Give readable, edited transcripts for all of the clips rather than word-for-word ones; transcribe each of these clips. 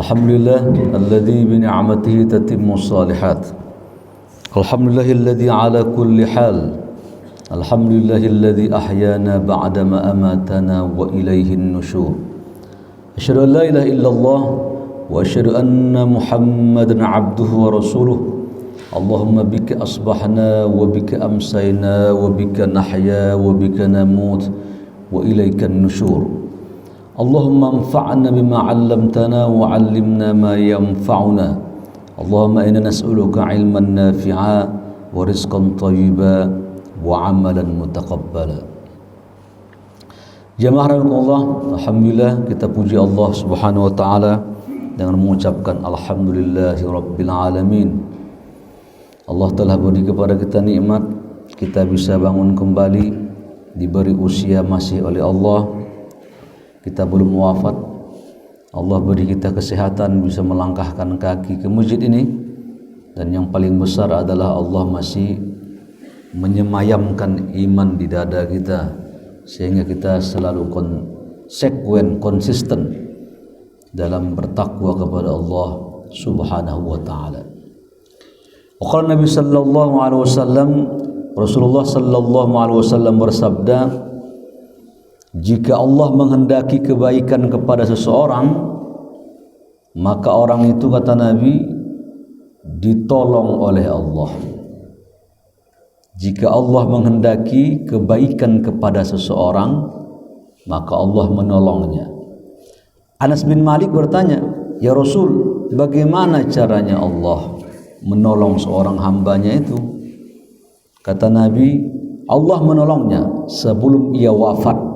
Alhamdulillah alladzi bi ni'matihi tatimmu shalihat. Alhamdulillahilladzi ala kulli hal. Alhamdulillahilladzi ahyana ba'da ma amatana wa ilaihin nusyur. Asyhadu an la ilaha illallah wa asyhadu anna Muhammadan 'abduhu wa rasuluh. Allahumma bika asbahna wa bika amsayna wa bika nahya wa bika namut wa ilaikan nusyur. Allahumma anfa'na bima 'allamtana wa 'allimna ma yanfa'una. Allahumma inna nas'aluka 'ilman nafi'a wa rizqan thayyiba wa 'amalan mutaqabbala. Jamaah rahimakumullah, alhamdulillah kita puji Allah Subhanahu wa taala dengan mengucapkan alhamdulillahi rabbil alamin. Allah telah beri kepada kita nikmat, kita bisa bangun kembali, diberi usia masih oleh Allah. Kita belum wafat, Allah beri kita kesehatan bisa melangkahkan kaki ke masjid ini, dan yang paling besar adalah Allah masih menyemayamkan iman di dada kita sehingga kita selalu konsisten dalam bertakwa kepada Allah Subhanahu wa taala. Waqala Nabi sallallahu alaihi wasallam, Rasulullah sallallahu alaihi wasallam bersabda, jika Allah menghendaki kebaikan kepada seseorang, maka orang itu, kata Nabi, ditolong oleh Allah. Jika Allah menghendaki kebaikan kepada seseorang, maka Allah menolongnya. Anas bin Malik bertanya, ya Rasul, bagaimana caranya Allah menolong seorang hambanya itu? Kata Nabi, Allah menolongnya sebelum ia wafat.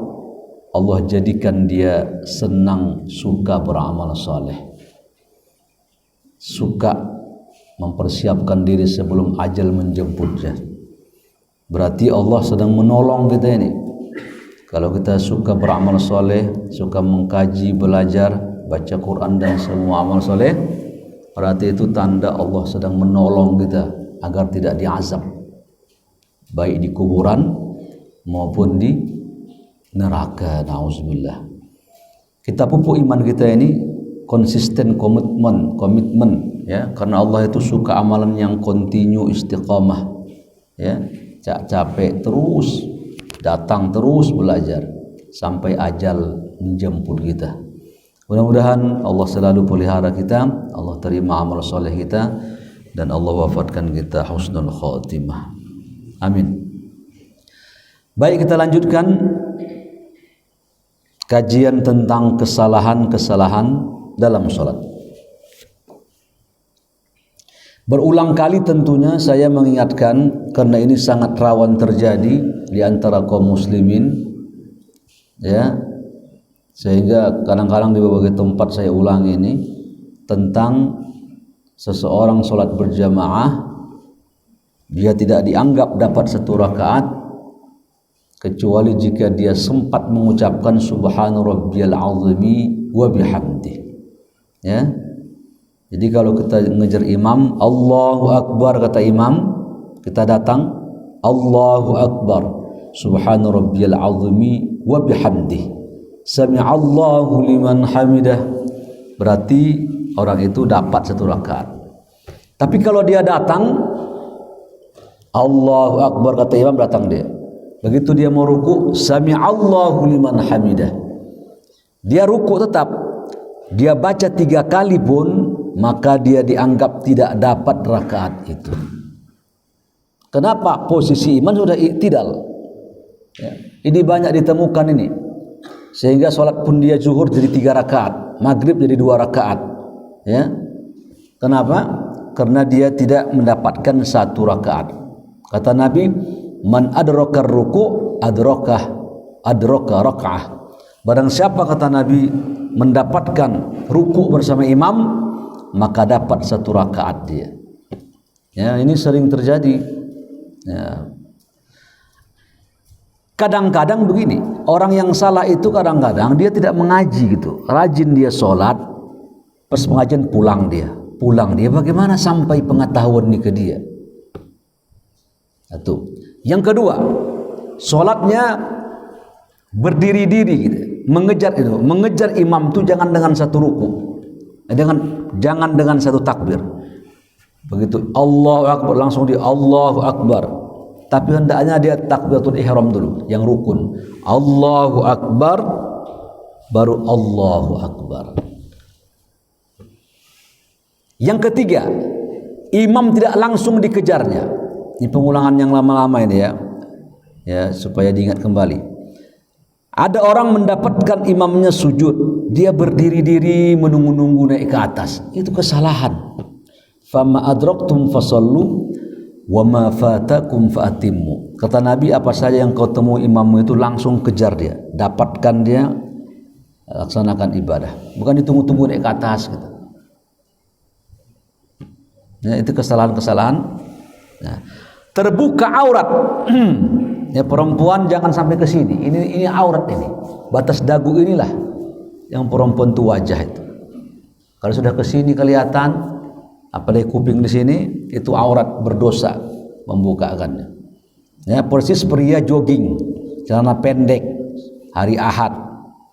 Allah jadikan dia senang, suka beramal saleh, suka mempersiapkan diri sebelum ajal menjemputnya. Berarti Allah sedang menolong kita ini. Kalau kita suka beramal saleh, suka mengkaji, belajar, baca Quran dan semua amal saleh, berarti itu tanda Allah sedang menolong kita agar tidak diazab, baik di kuburan maupun di neraka. Nauzubillah. Kita pupuk iman kita ini konsisten, komitmen ya, karena Allah itu suka amalan yang kontinu, istiqamah ya, capek terus, datang terus belajar sampai ajal menjemput kita. Mudah-mudahan Allah selalu pelihara kita, Allah terima amal soleh kita, dan Allah wafatkan kita husnul khatimah. Amin. Baik, kita lanjutkan kajian tentang kesalahan-kesalahan dalam sholat. Berulang kali tentunya saya mengingatkan, karena ini sangat rawan terjadi di antara kaum muslimin ya, sehingga kadang-kadang di berbagai tempat saya ulangi ini, tentang seseorang sholat berjamaah, dia tidak dianggap dapat satu rakaat kecuali jika dia sempat mengucapkan subhana rabbiyal azimi wa bihamdi ya. Jadi kalau kita ngejar imam, Allahu akbar kata imam, kita datang Allahu akbar subhana rabbiyal azimi wa bihamdi sami'allahu liman hamidah, berarti orang itu dapat satu rakaat. Tapi kalau dia datang Allahu akbar kata imam, datang dia, begitu dia mau ruku, sami'allahu liman hamidah, dia ruku tetap, dia baca 3 kali pun, maka dia dianggap tidak dapat rakaat itu. Kenapa? Posisi iman sudah i'tidal ya. Ini banyak ditemukan ini, sehingga sholat pun dia zuhur jadi 3 rakaat, maghrib jadi 2 rakaat ya. Kenapa? Karena dia tidak mendapatkan 1 rakaat. Kata Nabi, man adrakar ruku adraka raka'ah. Barang siapa, kata Nabi, mendapatkan ruku bersama imam, maka dapat 1 rakaat dia. Ya, ini sering terjadi. Ya. Kadang-kadang begini, orang yang salah itu kadang-kadang dia tidak mengaji gitu, rajin dia sholat, pas pengajian pulang dia, bagaimana sampai pengetahuan ini ke dia? Satu. Yang kedua, sholatnya berdiri-diri gitu, mengejar imam itu jangan dengan 1 ruku, Jangan dengan satu takbir. Begitu Allahu Akbar langsung di Allahu Akbar. Tapi hendaknya dia takbiratul ihram dulu, yang rukun. Allahu Akbar baru Allahu Akbar. Yang ketiga, imam tidak langsung dikejarnya. Ini pengulangan yang lama-lama ini ya. Ya, supaya diingat kembali. Ada orang mendapatkan imamnya sujud, dia berdiri-diri menunggu-nunggu naik ke atas. Itu kesalahan. Fama adraktum fasallu wa ma fatakum faatimmu. Kata Nabi, apa saja yang kau temui imammu itu langsung kejar dia, dapatkan dia, laksanakan ibadah. Bukan ditunggu-tunggu naik ke atas gitu. Ya, itu kesalahan-kesalahan. Nah, terbuka aurat. Ya, perempuan jangan sampai ke sini. Ini aurat ini. Batas dagu inilah yang perempuan itu wajah itu. Kalau sudah ke sini kelihatan, apalagi kuping di sini, itu aurat, berdosa membukakannya. Ya, persis pria jogging, celana pendek hari Ahad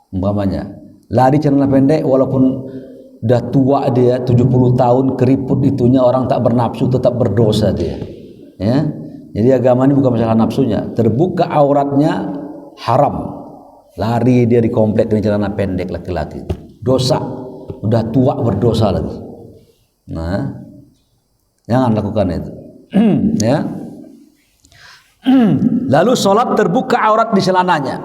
umpamanya. Lari celana pendek walaupun udah tua dia 70 tahun, keriput itunya orang tak bernafsu, tetap berdosa dia. Ya. Jadi agama ini bukan masalah nafsunya, terbuka auratnya haram. Lari dia di komplek dengan celana pendek laki-laki. Dosa, udah tua berdosa lagi. Nah, jangan lakukan itu. Ya. Lalu sholat terbuka aurat di celananya.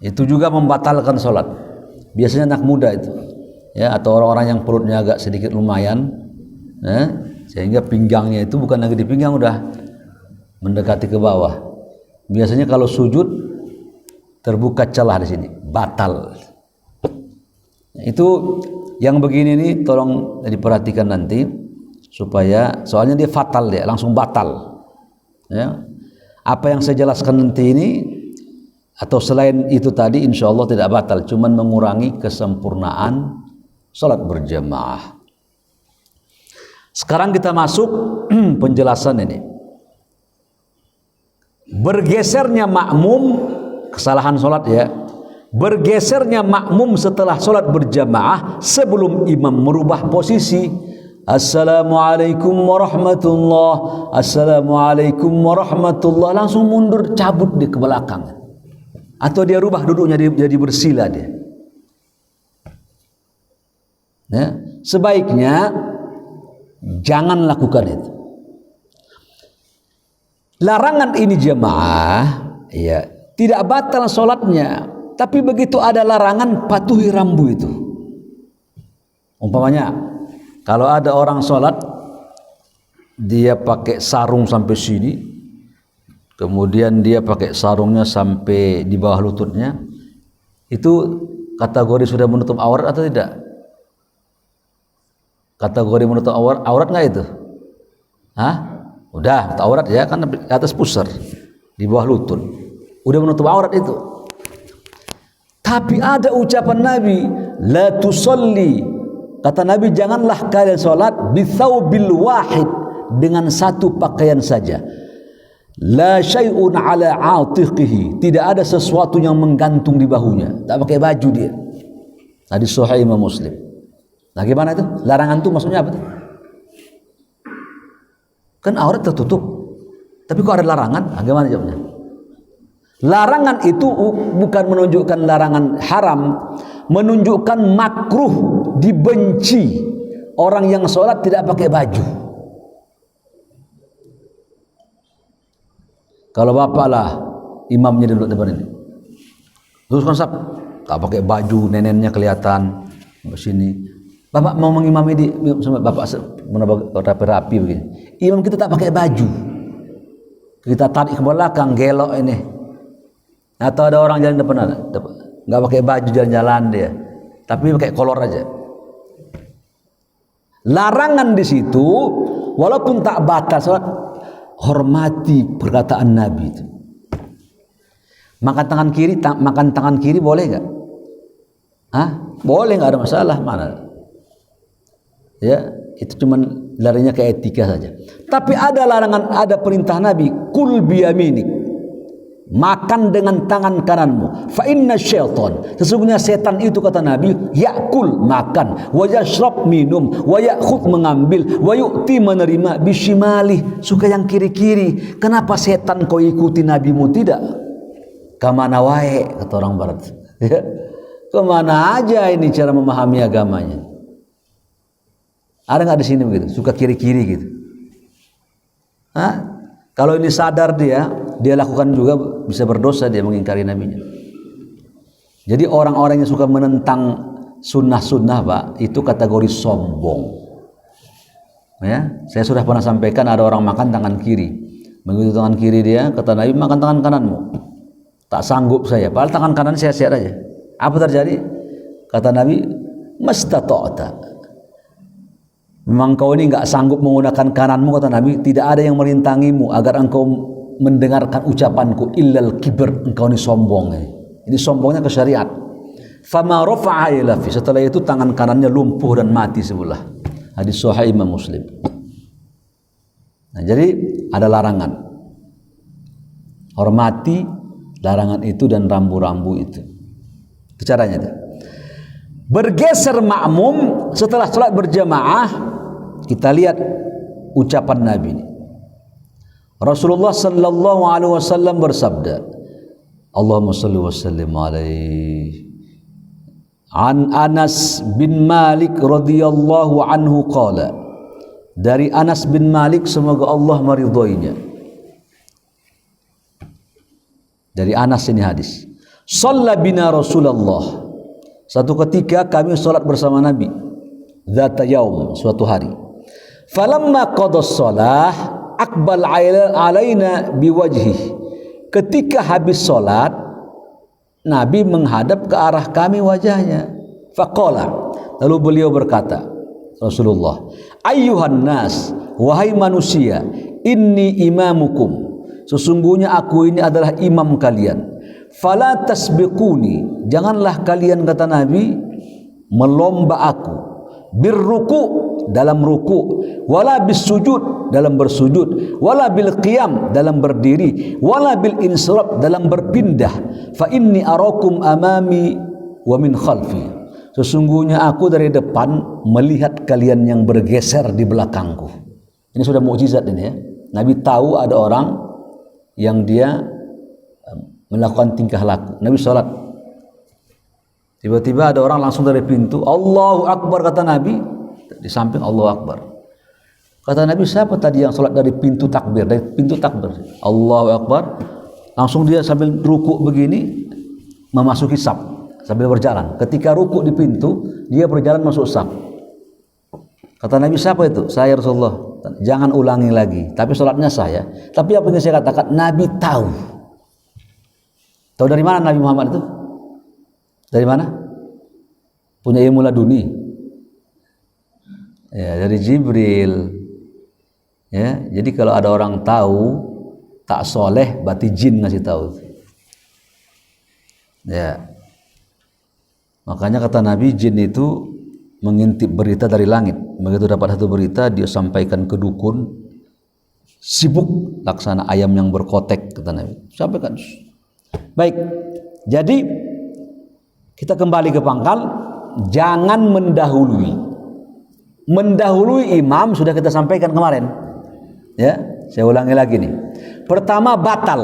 Itu juga membatalkan sholat. Biasanya anak muda itu. Ya, atau orang-orang yang perutnya agak sedikit lumayan, sehingga pinggangnya itu bukan lagi di pinggang, udah mendekati ke bawah. Biasanya kalau sujud terbuka celah di sini, batal. Itu yang begini nih tolong diperhatikan nanti, supaya soalnya dia fatal, dia langsung batal. Ya, apa yang saya jelaskan nanti ini atau selain itu tadi insya Allah tidak batal, cuman mengurangi kesempurnaan salat berjamaah. Sekarang kita masuk penjelasan ini. Bergesernya makmum, kesalahan salat ya. Bergesernya makmum setelah salat berjamaah sebelum imam merubah posisi. Assalamualaikum warahmatullah, assalamualaikum warahmatullah, langsung mundur cabut di ke belakang. Atau dia rubah duduknya jadi bersila dia. Ya, sebaiknya jangan lakukan itu. Larangan ini jemaah, ya, tidak batal sholatnya, tapi begitu ada larangan patuhi rambu itu. Umpamanya, kalau ada orang sholat, dia pakai sarung sampai sini, kemudian dia pakai sarungnya sampai di bawah lututnya, itu kategori sudah menutup aurat atau tidak? Kategori menutup aurat nggak itu? Hah? Udah aurat ya, kan di atas pusar, di bawah lutut, udah menutup aurat itu. Tapi ada ucapan Nabi, la tusalli, kata Nabi, janganlah kalian sholat bithawbil wahid, dengan satu pakaian saja. La syai'un ala atiqihi, tidak ada sesuatu yang menggantung di bahunya, tak pakai baju dia. Hadis Sahih Imam Muslim. Nah, gimana itu? Larangan itu maksudnya apa tuh? Kan aurat tertutup, tapi kok ada larangan? Nah, gimana jawabnya? Larangan itu bukan menunjukkan larangan haram, menunjukkan makruh, dibenci orang yang sholat tidak pakai baju. Kalau bapak lah imamnya di depan ini, terus konsep tak pakai baju, neneknya kelihatan di sini. Bapak mau mengimami di sama bapak rapi-rapi begini. Imam kita tak pakai baju, kita tarik ke belakang, gelok ini. Atau ada orang jalan depan, nggak pakai baju jalan-jalan dia, tapi pakai kolor aja. Larangan di situ, walaupun tak batal sholat, hormati perkataan Nabi itu. Makan tangan kiri boleh nggak? Hah? Boleh, nggak ada masalah, mana? Ya, itu cuman larinya ke etika saja. Tapi ada larangan, ada perintah Nabi, kul biyaminik. makan dengan tangan kananmu. Fa inna syaitan, sesungguhnya setan itu kata Nabi, yakul makan, wa yashrab minum, wa ya'khudh mengambil, wa yu'ti menerima, bisyimali suka yang kiri-kiri. Kenapa setan kau ikuti nabimu tidak? Kamana wae kata orang barat. Ya. Kemana aja ini cara memahami agamanya? Ada nggak di sini begitu? Suka kiri-kiri gitu? Hah? Kalau ini sadar dia lakukan juga bisa berdosa, dia mengingkari nabinya. Jadi orang-orang yang suka menentang sunnah-sunnah Pak, itu kategori sombong. Ya, saya sudah pernah sampaikan ada orang makan tangan kiri. Begitu tangan kiri dia, kata Nabi, makan tangan kananmu. Tak sanggup saya, padahal tangan kanan saya sehat aja. Apa terjadi? Kata Nabi, mastata'ta. Memang kau ini enggak sanggup menggunakan kananmu, kata Nabi, tidak ada yang merintangimu agar engkau mendengarkan ucapanku illal kibr, engkau ini sombong. Ini sombongnya ke syariat. Fama rafa'a ila fi, setelah itu tangan kanannya lumpuh dan mati sebelah. Hadis sahih Imam Muslim. Nah, jadi ada larangan. Hormati larangan itu dan rambu-rambu itu. Itu caranya. Bergeser makmum setelah salat berjamaah, kita lihat ucapan Nabi ini. Rasulullah sallallahu alaihi wasallam bersabda, Allahumma shalli wa sallim alaihi. An Anas bin Malik radhiyallahu anhu qala, dari Anas bin Malik semoga Allah meridhoinya. Dari Anas ini hadis. Shalla bina Rasulullah. Satu ketika kami salat bersama Nabi. Dzata yaum, suatu hari. Falamma qada shalah aqbal alaina biwajhih. Ketika habis salat, Nabi menghadap ke arah kami wajahnya. Faqala, lalu beliau berkata, Rasulullah, ayyuhan nas, wahai manusia, inni imamukum, sesungguhnya aku ini adalah imam kalian. Fala tasbiquni, janganlah kalian, kata Nabi, melomba aku. Birruku, dalam ruku, wala bisujud, dalam bersujud, wala bil qiyam, dalam berdiri, wala bil insiraf, dalam berpindah. Fa inni arakum amami wa min khalfi, sesungguhnya aku dari depan melihat kalian yang bergeser di belakangku. Ini sudah mukjizat ini ya. Nabi tahu ada orang yang dia melakukan tingkah laku. Nabi sholat, tiba-tiba ada orang langsung dari pintu, Allahu Akbar, kata Nabi, di samping Allahu Akbar. Kata Nabi, siapa tadi yang sholat dari pintu takbir? Dari pintu takbir, Allahu Akbar. Langsung dia sambil ruku begini, memasuki saf sambil berjalan. Ketika ruku di pintu, dia berjalan masuk saf. Kata Nabi, siapa itu? Saya, Rasulullah. Jangan ulangi lagi. Tapi sholatnya saya. Tapi apa yang saya katakan? Nabi tahu. Tahu dari mana Nabi Muhammad itu? Dari mana? Punya ilmu laduni. Ya, dari Jibril. Ya, jadi kalau ada orang tahu tak soleh, berarti jin ngasih tahu. Ya, makanya kata Nabi, jin itu mengintip berita dari langit. Begitu dapat satu berita, dia sampaikan ke dukun, sibuk laksana ayam yang berkotek, kata Nabi. Sampaikan. Baik, jadi kita kembali ke pangkal, jangan mendahului. Mendahului imam sudah kita sampaikan kemarin. Ya, saya ulangi lagi nih. Pertama, batal.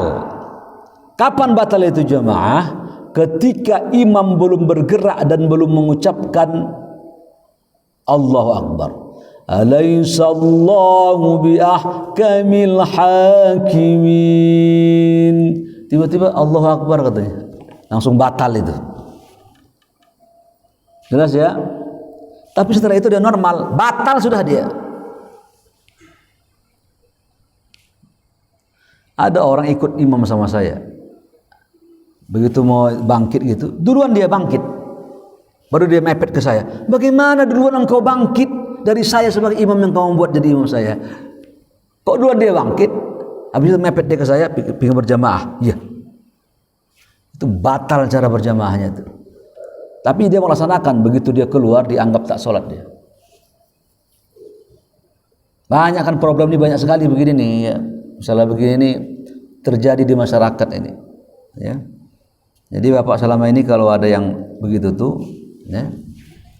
Kapan batal itu jemaah? Ketika imam belum bergerak dan belum mengucapkan Allahu Akbar. Alaihissallahu biahkamil hakimin. Tiba-tiba Allahu Akbar katanya. Langsung batal itu. Jelas ya? Tapi setelah itu dia normal. Batal sudah dia. Ada orang ikut imam sama saya. Begitu mau bangkit gitu, duluan dia bangkit. Baru dia mepet ke saya. Bagaimana duluan engkau bangkit dari saya sebagai imam yang kau membuat jadi imam saya? Kok duluan dia bangkit? Habis itu mepet dia ke saya, pengen berjamaah. Iya. Itu batal cara berjamaahnya itu. Tapi dia melaksanakan, begitu dia keluar dianggap tak sholat dia. Banyak kan problem ini, banyak sekali begini nih ya. Misalnya begini terjadi di masyarakat ini. Ya. Jadi Bapak selama ini kalau ada yang begitu tuh, ya,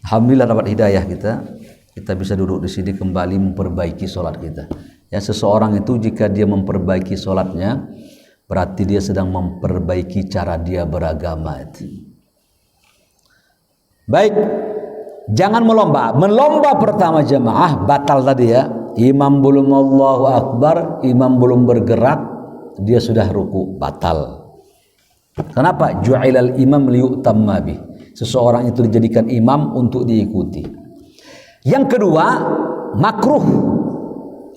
alhamdulillah dapat hidayah kita bisa duduk di sini kembali memperbaiki sholat kita. Ya, seseorang itu jika dia memperbaiki sholatnya, berarti dia sedang memperbaiki cara dia beragama. Baik, jangan melomba. Melomba pertama jamaah batal tadi ya. Imam belum Allahu Akbar, imam belum bergerak, dia sudah ruku, batal. Kenapa? Ju'ilal imam liyu'tamma bih. Seseorang itu dijadikan imam untuk diikuti. Yang kedua, makruh.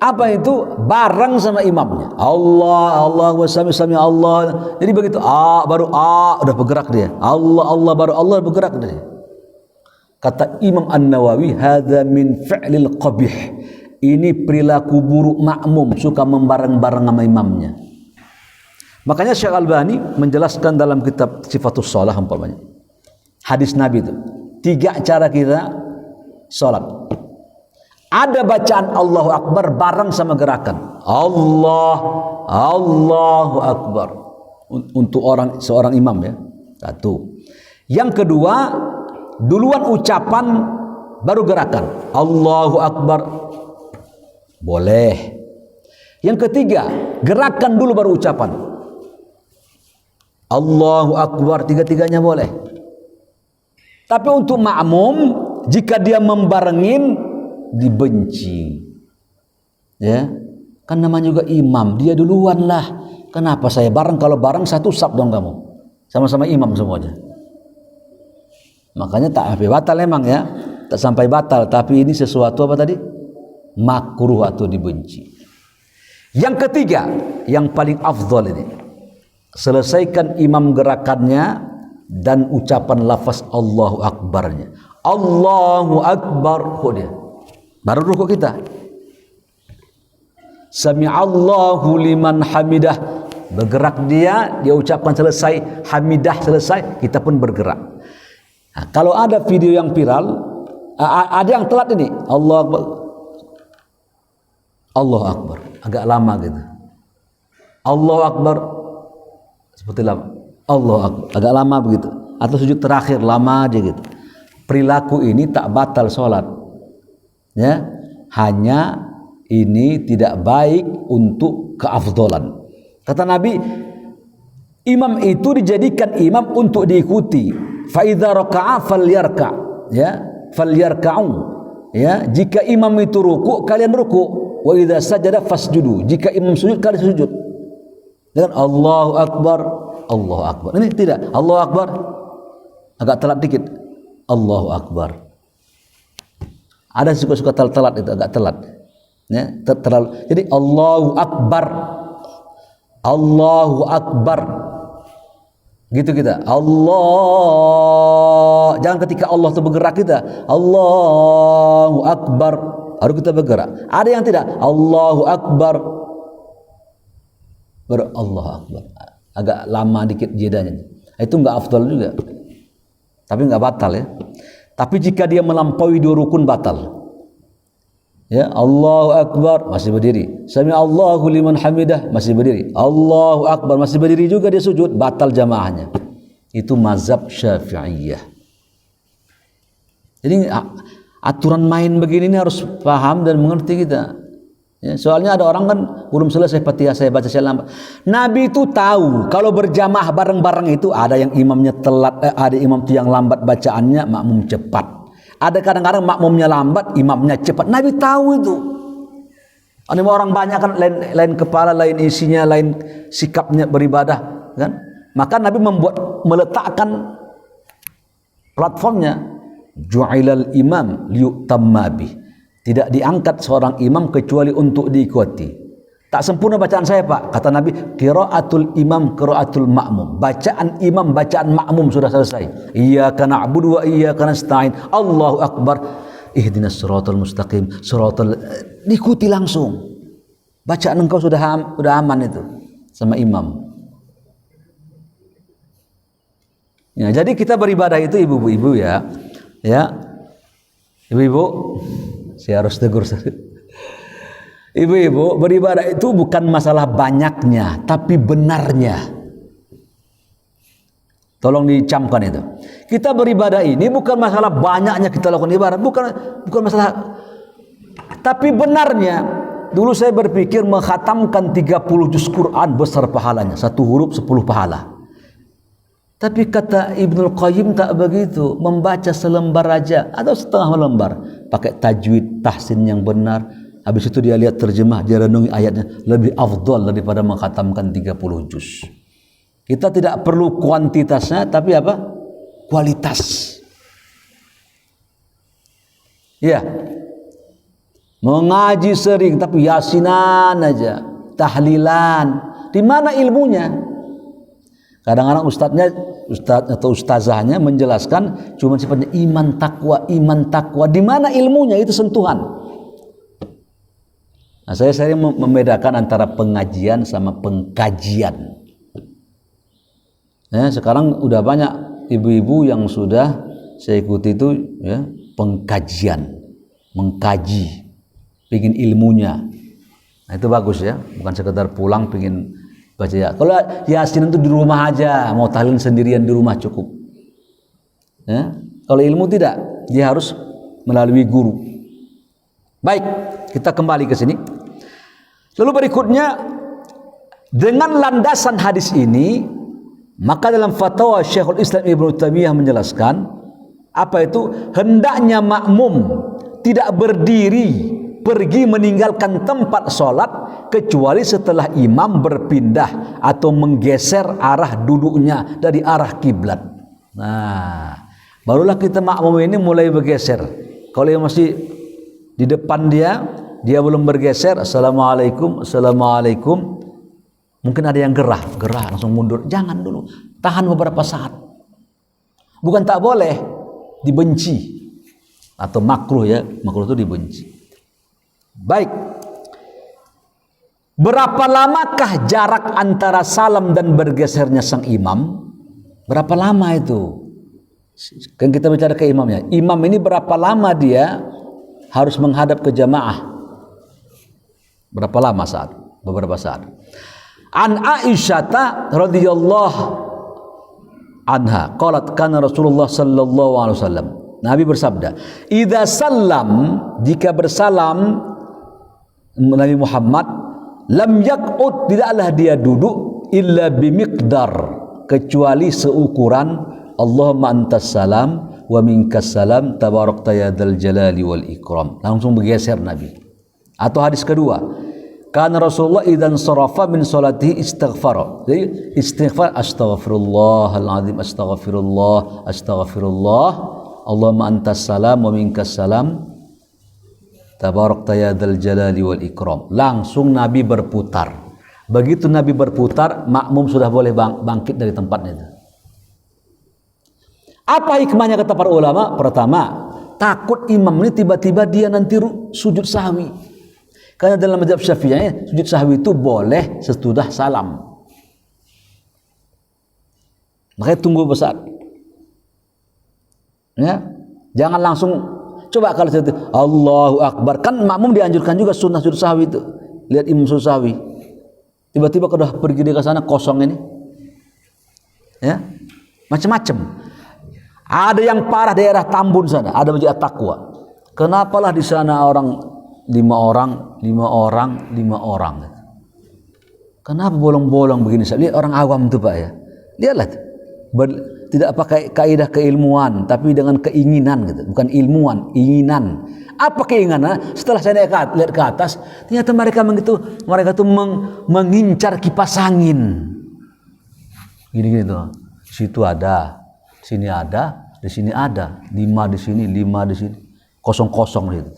Apa itu? Bareng sama imamnya. Allah, Allah, sami Allah. Jadi begitu baru udah bergerak dia. Allah, Allah baru Allah bergerak dia. Kata Imam An-Nawawi, hadza min fi'lil qabih. Ini perilaku buruk makmum, suka membareng-bareng sama imamnya. Makanya Syekh Albani menjelaskan dalam kitab Sifatus Shalah umpamanya. Hadis Nabi itu 3 cara kita salat. Ada bacaan Allahu Akbar bareng sama gerakan Allahu Akbar untuk seorang imam ya. Satu. Yang kedua, duluan ucapan baru gerakan Allahu Akbar. Boleh. Yang ketiga, gerakan dulu baru ucapan Allahu Akbar, tiga-tiganya boleh. Tapi untuk makmum, jika dia membarengin, dibenci. Ya, kan namanya juga imam, dia duluan lah. Kenapa saya bareng? Kalau bareng satu sab dong kamu, sama-sama imam semuanya. Makanya tak sampai batal emang ya, tak sampai batal. Tapi ini sesuatu apa tadi? Makruh atau dibenci. Yang ketiga, yang paling afdal ini, selesaikan imam gerakannya dan ucapan lafaz Allahu Akbarnya. Allahu Akbar, dia baru rukuk kita. Sami'allahu liman hamidah, bergerak dia ucapkan selesai, hamidah selesai, kita pun bergerak. Nah, kalau ada video yang viral, ada yang telat ini, Allahu Akbar, Allahu Akbar, agak lama gitu. Allahu Akbar, seperti lama. Allahu Akbar, agak lama begitu. Atau sujud terakhir lama aja gitu. Perilaku ini tak batal sholat. Ya, hanya ini tidak baik untuk keafdolan. Kata Nabi, imam itu dijadikan imam untuk diikuti. Fa idza raka'a falyarka', ya, falyarka'u. Ya, jika imam itu ruku, kalian ruku. Wa idza sajada fasjudu. Jika imam sujud, kalian sujud. Dengan Allahu Akbar, Allahu Akbar. Ini tidak, Allahu Akbar agak telat dikit. Allahu Akbar. Ada suka-suka telat itu, agak telat. Ya, terlalu. Jadi Allahu Akbar. Allahu Akbar. Gitu kita. Allah. Jangan ketika Allah itu bergerak kita. Allahu Akbar. Baru kita bergerak. Ada yang tidak. Allahu Akbar. Baru Allahu Akbar. Agak lama dikit jedanya. Itu enggak afdal juga. Tapi enggak batal ya. Tapi jika dia melampaui 2 rukun batal. Ya, Allahu Akbar masih berdiri. Sami Allahu liman hamidah masih berdiri. Allahu Akbar masih berdiri juga dia sujud, batal jamaahnya. Itu mazhab Syafi'iyah. Jadi aturan main begini ini harus paham dan mengerti kita. Ya, soalnya ada orang kan belum selesai Fatihah saya baca saya lambat. Nabi itu tahu kalau berjamaah bareng-bareng itu ada yang imamnya telat, ada imam itu yang lambat bacaannya, makmum cepat. Ada kadang-kadang makmumnya lambat, imamnya cepat. Nabi tahu itu. Ada orang banyak kan lain kepala, lain isinya, lain sikapnya beribadah, kan? Maka Nabi meletakkan platformnya ju'ilal imam liyu'tamma bih. Tidak diangkat seorang imam kecuali untuk diikuti. Tak sempurna bacaan saya, Pak. Kata Nabi, qiraatul imam qiraatul ma'mum. Bacaan imam, bacaan makmum sudah selesai. Iyyaka na'budu wa iyyaka nasta'in. Allahu Akbar. Ihdinas siratal mustaqim. Diikuti langsung. Bacaan engkau sudah aman itu sama imam. Ya, jadi kita beribadah itu ibu-ibu ya. Ya. Ibu-ibu, saya harus tegur. Ibu-ibu, beribadah itu bukan masalah banyaknya, tapi benarnya. Tolong dicamkan itu. Kita beribadah ini bukan masalah banyaknya kita lakukan ibadah, bukan masalah. Tapi benarnya, dulu saya berpikir menghatamkan 30 juz Quran besar pahalanya, satu huruf 10 pahala. Tapi kata Ibnul Qayyim tak begitu, membaca selembar aja atau setengah lembar, pakai tajwid, tahsin yang benar, habis itu dia lihat terjemah, dia renungi ayatnya, lebih afdal daripada menghatamkan 30 juz. Kita tidak perlu kuantitasnya, tapi apa? Kualitas. Ya. Mengaji sering, tapi yasinan aja, tahlilan. Di mana ilmunya? Kadang-kadang ustaz atau ustazahnya menjelaskan cuma sifatnya iman takwa. Di mana ilmunya? Itu sentuhan. Nah, saya sering membedakan antara pengajian sama pengkajian. Ya, sekarang udah banyak ibu-ibu yang sudah saya ikuti itu ya, pengkajian, mengkaji, pingin ilmunya. Nah, itu bagus ya, bukan sekedar pulang pingin baca ya. Kalau yasin itu di rumah aja, mau tahlil sendirian di rumah cukup. Ya. Kalau ilmu tidak, dia harus melalui guru. Baik, kita kembali ke sini. Lalu berikutnya, dengan landasan hadis ini, maka dalam fatwa Syekhul Islam Ibnu Taimiyah menjelaskan, apa itu? Hendaknya makmum tidak berdiri pergi meninggalkan tempat sholat kecuali setelah imam berpindah atau menggeser arah duduknya dari arah kiblat. Nah, barulah kita makmum ini mulai bergeser. Kalau yang masih di depan dia belum bergeser, assalamualaikum, mungkin ada yang gerah langsung mundur. Jangan dulu, tahan beberapa saat. Bukan tak boleh, dibenci atau makruh ya, makruh itu dibenci. Baik, berapa lamakah jarak antara salam dan bergesernya sang imam? Berapa lama itu? Kan kita bicara ke imamnya. Imam ini berapa lama dia harus menghadap ke jamaah? Berapa lama saat? Beberapa saat. An Aisyah radhiyallahu anha qalat kana Rasulullah sallallahu alaihi wasallam. Nabi bersabda, "Idza sallam, jika bersalam Nabi Muhammad, lam yaq'ud, tidaklah dia duduk illa bimiqdar, kecuali seukuran Allahumma antas salam wa minkas salam tabarakta ya dzal jalali wal ikram." Langsung bergeser Nabi. Atau hadis kedua, kana Rasulullah idzan sarafa min salatihi istighfar. Jadi istighfar, astaghfirullahal azim, astaghfirullah, Allahumma antas salam wa minkas salam tabarakta ya dzal jalali wal ikram. Langsung Nabi berputar. Begitu Nabi berputar, makmum sudah boleh bangkit dari tempatnya itu. Apa hikmahnya kata para ulama? Pertama, takut imam ini tiba-tiba dia nanti sujud sahwi. Karena dalam mazhab Syafi'i sujud sahwi itu boleh sesudah salam. Makanya tunggu besar. Ya, jangan langsung. Coba kalau itu Allahu Akbar, kan makmum dianjurkan juga sunnah sujud sahwi itu. Lihat imam sujud sahwi, tiba-tiba sudah pergi dia ke sana kosong ini, ya macam-macam. Ada yang parah daerah Tambun sana, ada masjid At-Taqwa. Kenapalah di sana orang 5 orang. Kenapa bolong-bolong begini? Lihat orang awam tuh Pak ya, lihatlah. Tidak pakai kaidah keilmuan, tapi dengan keinginan gitu. Bukan ilmuwan, inginan. Apa keinginan? Setelah saya lihat ke atas, ternyata mereka tuh mengincar kipas angin. Gini-gini tuh. Situ ada, sini ada, di sini ada. 5 di sini, 5 di sini. Kosong-kosong gitu.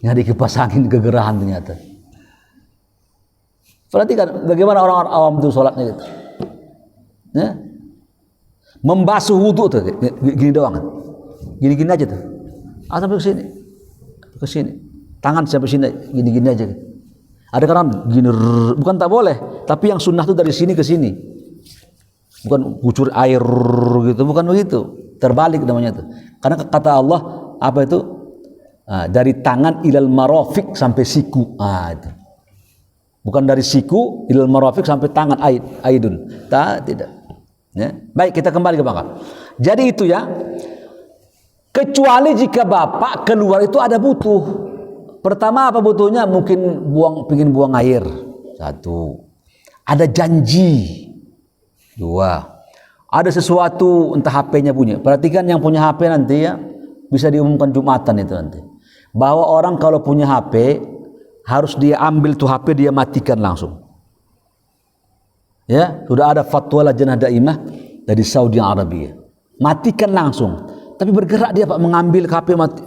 Nyari kipas angin kegerahan ternyata. Perhatikan bagaimana orang-orang awam itu sholatnya gitu. Ya? Membasuh wudhu tuh gini doang, gini-gini aja tuh, sampai ke sini, tangan sampai sini, gini-gini aja. Ada kan gini, bukan tak boleh, tapi yang sunnah tuh dari sini ke sini, bukan kucur air gitu, bukan begitu, terbalik namanya tuh. Karena kata Allah apa itu? Dari tangan ilal marafiq sampai siku, itu. Bukan dari siku ilal marafiq sampai tangan aidun, tidak. Ya. Baik, kita kembali ke belakang. Jadi itu ya. Kecuali jika bapak keluar itu ada butuh. Pertama apa butuhnya? Mungkin pingin buang air. 1. Ada janji. 2. Ada sesuatu, entah HP-nya punya. Perhatikan yang punya HP nanti ya, bisa diumumkan Jumatan itu nanti. Bahwa orang kalau punya HP, harus dia ambil tuh HP, dia matikan langsung. Ya, sudah ada fatwa Lajnah Daimah dari Saudi Arabia. Matikan langsung. Tapi bergerak dia Pak, mengambil HP mati.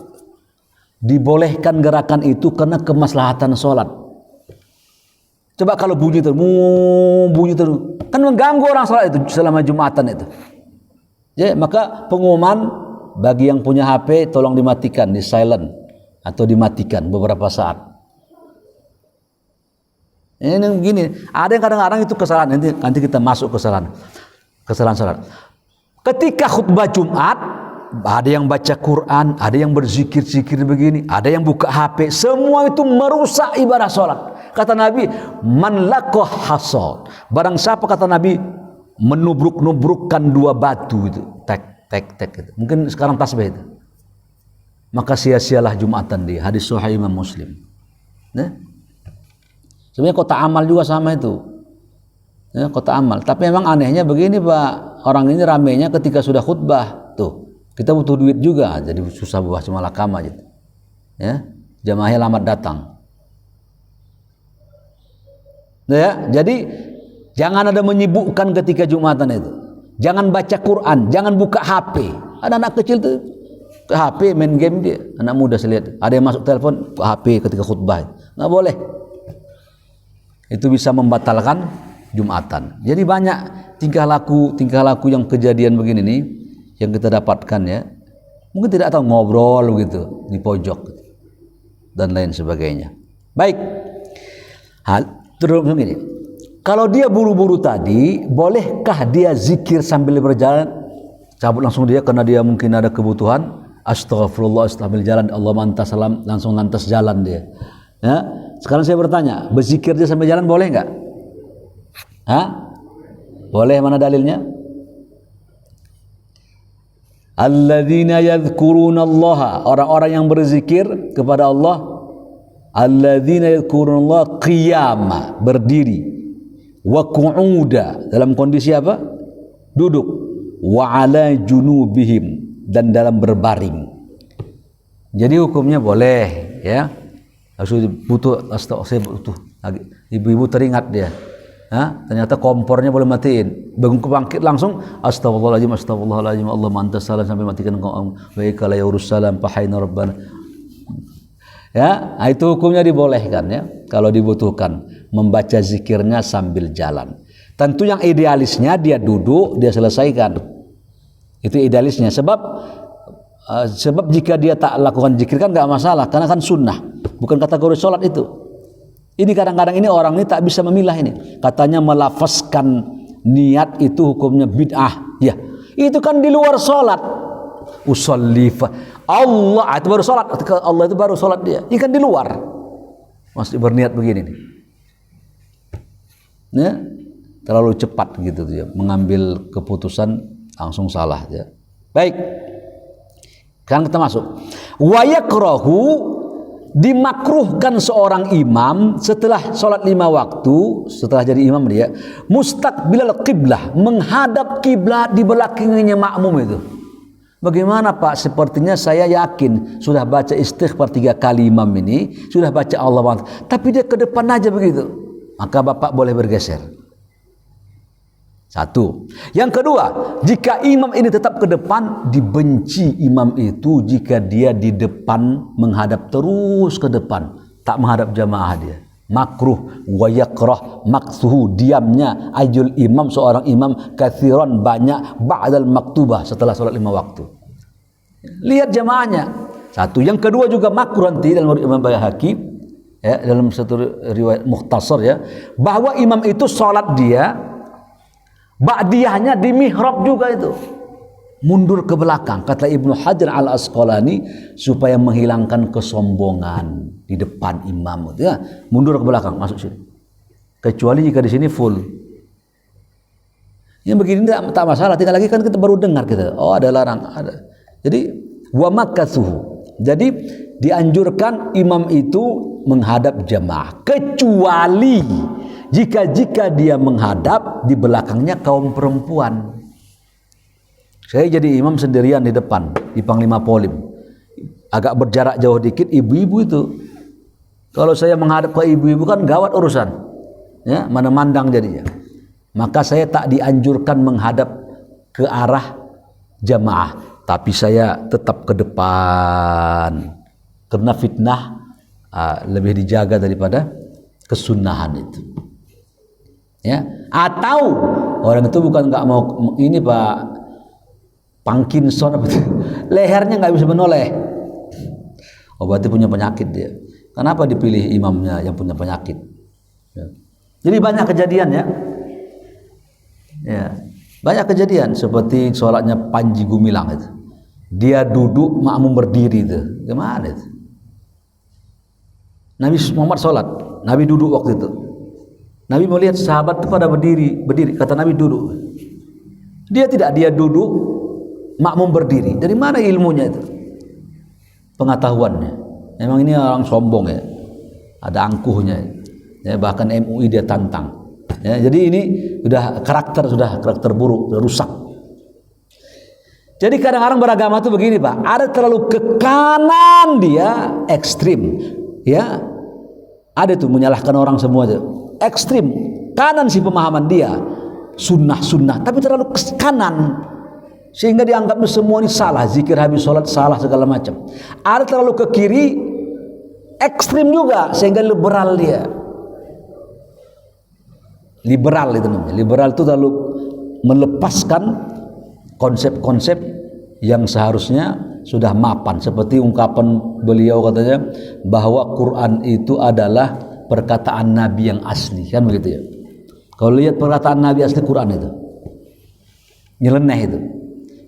Dibolehkan gerakan itu karena kemaslahatan sholat. Coba kalau bunyi terus, kan mengganggu orang sholat itu selama Jumatan itu. Ya, maka pengumuman bagi yang punya HP tolong dimatikan, di silent atau dimatikan beberapa saat. Ini begini, ada yang kadang-kadang itu kesalahan. Nanti kita masuk kesalahan sholat. Ketika khutbah Jumat, ada yang baca Quran, ada yang berzikir-zikir begini, ada yang buka HP, semua itu merusak ibadah sholat. Kata Nabi, man lakoh hasad. Barang siapa, kata Nabi, menubruk-nubrukkan 2 batu itu, tek gitu. Mungkin sekarang tasbih itu. Maka sia-sialah Jumatan dia. Hadis Sahih Imam Muslim. Nah, sebenarnya kota amal juga sama itu. Ya, kota amal. Tapi memang anehnya begini Pak, orang ini ramenya ketika sudah khutbah tuh. Kita butuh duit juga, jadi susah buah cuma lakam aja. Ya, jamaahnya lambat datang. Ya, jadi jangan ada menyibukkan ketika Jumatan itu. Jangan baca Quran, jangan buka HP. Ada anak kecil tuh ke HP main game dia, anak muda saya lihat. Ada yang masuk telepon ke HP ketika khutbah. Nggak boleh. Itu bisa membatalkan Jumatan. Jadi banyak tingkah laku yang kejadian begini nih yang kita dapatkan ya. Mungkin tidak tahu, ngobrol gitu di pojok dan lain sebagainya. Baik. Terus begini, kalau dia buru-buru tadi, bolehkah dia zikir sambil berjalan? Cabut langsung dia karena dia mungkin ada kebutuhan. Astagfirullah, sambil jalan, Allah mantas salam, langsung lantas jalan dia. Ya, sekarang saya bertanya, berzikir dia sambil jalan boleh nggak? Hah? Boleh, mana dalilnya? Alladzina yadhkurunallaha, orang-orang yang berzikir kepada Allah. Alladzina yadhkurunallaha qiyama, berdiri, wa qu'uda, dalam kondisi apa? Duduk, wa ala junubihim, dan dalam berbaring. Jadi hukumnya boleh ya. Saya butuh ibu-ibu teringat dia. Ternyata kompornya boleh matiin. Bangun bangkit langsung astagfirullahaladzim, Allah mantas salam, sampai matikan wa ikala yaurus salam fahaina rabbana. Ya, itu hukumnya dibolehkan ya, kalau dibutuhkan membaca zikirnya sambil jalan. Tentu yang idealisnya dia duduk, dia selesaikan. Itu idealisnya. Sebab jika dia tak lakukan zikir kan nggak masalah, karena kan sunnah, bukan kategori sholat itu. Ini kadang-kadang ini orang ini tak bisa memilah ini. Katanya melafazkan niat itu hukumnya bid'ah. Ya, itu kan di luar sholat. Usolli Allah itu baru sholat. Allah itu baru sholat dia. Ini kan di luar. Masih berniat begini nih. Ya, terlalu cepat gitu dia mengambil keputusan, langsung salah ya. Baik. Sekarang kita masuk. Wa yakrahu, dimakruhkan seorang imam setelah sholat 5 waktu, setelah jadi imam dia, mustaqbilal qiblah, menghadap kiblat di belakangnya makmum itu. Bagaimana Pak? Sepertinya saya yakin sudah baca istighfar 3 kali imam ini, sudah baca Allah, tapi dia ke depan aja begitu. Maka Bapak boleh bergeser. 1. Yang kedua, jika imam ini tetap ke depan, dibenci imam itu jika dia di depan menghadap terus ke depan, tak menghadap jamaah dia. Makruh wa yakrah, maksuhu, diamnya ajul imam, seorang imam kathiran, banyak, ba'dal maktubah, setelah sholat 5 waktu. Lihat jamaahnya. 1. Yang kedua juga makruh nanti dalam Imam Baihaqi ya, dalam satu riwayat mukhtasar ya, bahwa imam itu sholat dia ba'diyahnya di mihrab juga itu, mundur ke belakang, kata Ibnu Hajar al-Asqalani, supaya menghilangkan kesombongan di depan imam ya, mundur ke belakang masuk sini, kecuali jika di sini full. Yang begini tak masalah, tinggal lagi kan kita baru dengar kita. Oh, ada larang, ada. Jadi wa makatsuhu. Jadi dianjurkan imam itu menghadap jamaah kecuali jika dia menghadap di belakangnya kaum perempuan. Saya jadi imam sendirian di depan di Panglima Polim, agak berjarak jauh dikit ibu-ibu itu. Kalau saya menghadap ke ibu-ibu kan gawat urusan, ya, mana mandang jadinya. Maka saya tak dianjurkan menghadap ke arah jamaah, tapi saya tetap ke depan karena fitnah lebih dijaga daripada kesunahan itu. Ya, atau orang itu bukan nggak mau ini Pak Parkinson apa itu, lehernya nggak bisa menoleh. Oh, berarti punya penyakit dia. Kenapa dipilih imamnya yang punya penyakit? Ya. Jadi banyak kejadian ya. Ya, banyak kejadian seperti sholatnya Panji Gumilang itu. Dia duduk, makmum berdiri itu. Gimana itu? Nabi Muhammad sholat, Nabi duduk waktu itu. Nabi melihat sahabat itu pada berdiri. Kata Nabi duduk. Dia tidak, dia duduk, makmum berdiri. Dari mana ilmunya itu? Pengetahuannya. Memang ini orang sombong ya. Ada angkuhnya. Ya, bahkan MUI dia tantang. Ya, jadi ini sudah karakter buruk, sudah rusak. Jadi kadang-kadang beragama itu begini Pak, ada terlalu ke kanan dia ekstrim, ya, ada tuh menyalahkan orang semua aja, ekstrim kanan sih pemahaman dia, sunnah, tapi terlalu ke kanan sehingga dianggap semua ini salah, zikir habis sholat salah segala macam. Ada terlalu ke kiri, ekstrim juga sehingga liberal dia. Liberal itu namanya. Liberal itu lalu melepaskan konsep-konsep yang seharusnya sudah mapan, seperti ungkapan beliau katanya bahwa Quran itu adalah perkataan Nabi yang asli, kan begitu ya. Kalau lihat perkataan Nabi asli Quran itu nyeleneh itu.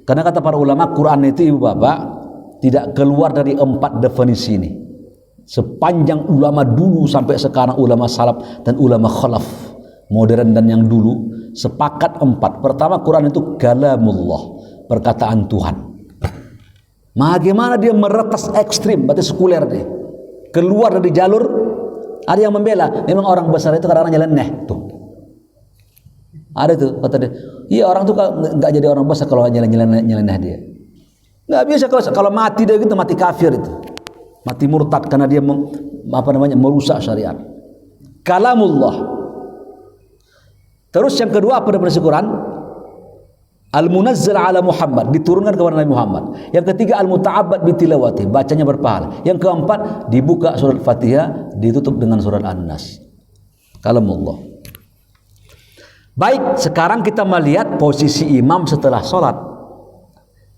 Karena kata para ulama Quran itu ibu bapak tidak keluar dari 4 definisi ini. Sepanjang ulama dulu sampai sekarang ulama salaf dan ulama khalaf modern dan yang dulu sepakat 4. Pertama, Quran itu kalamullah, perkataan Tuhan. Bagaimana dia meretas ekstrim, berarti sekuler dia. Keluar dari jalur, ada yang membela. Memang orang besar itu kadang-kadang nyeleneh tuh. Ada tuh kata dia, iya orang tuh nggak jadi orang besar kalau nyeleneh dia. Nggak bisa kalau mati dia gitu, mati kafir itu, mati murtad karena dia merusak syariat. Kalamullah. Terus yang kedua apa definisi Quran? Al-munazzal ala Muhammad, diturunkan kepada Nabi Muhammad. Yang ketiga al-muta'abbad bitilawati, bacanya berpahala. Yang keempat dibuka surat Fatihah, ditutup dengan surat An-Nas. Kalamullah. Baik, sekarang kita melihat posisi imam setelah sholat.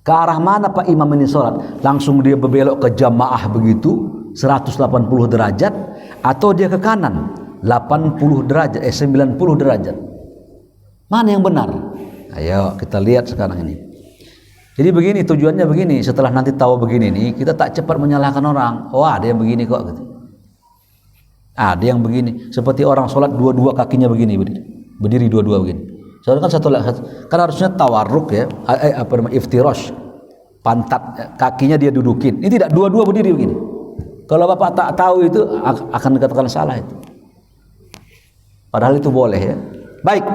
Ke arah mana Pak imam ini sholat? Langsung dia berbelok ke jamaah begitu 180 derajat, atau dia ke kanan 80 derajat 90 derajat. Mana yang benar? Ayo kita lihat sekarang ini. Jadi begini, tujuannya begini. Setelah nanti tahu begini nih, kita tak cepat menyalahkan orang. Oh, ada yang begini kok gitu. Ada yang begini, seperti orang sholat dua-dua kakinya begini, berdiri dua-dua begini. Soalnya kan satu kan harusnya tawarruk ya, iftirash, pantat kakinya dia dudukin. Ini tidak, dua-dua berdiri begini. Kalau Bapak tak tahu itu akan dikatakan salah itu. Padahal itu boleh ya. Baik.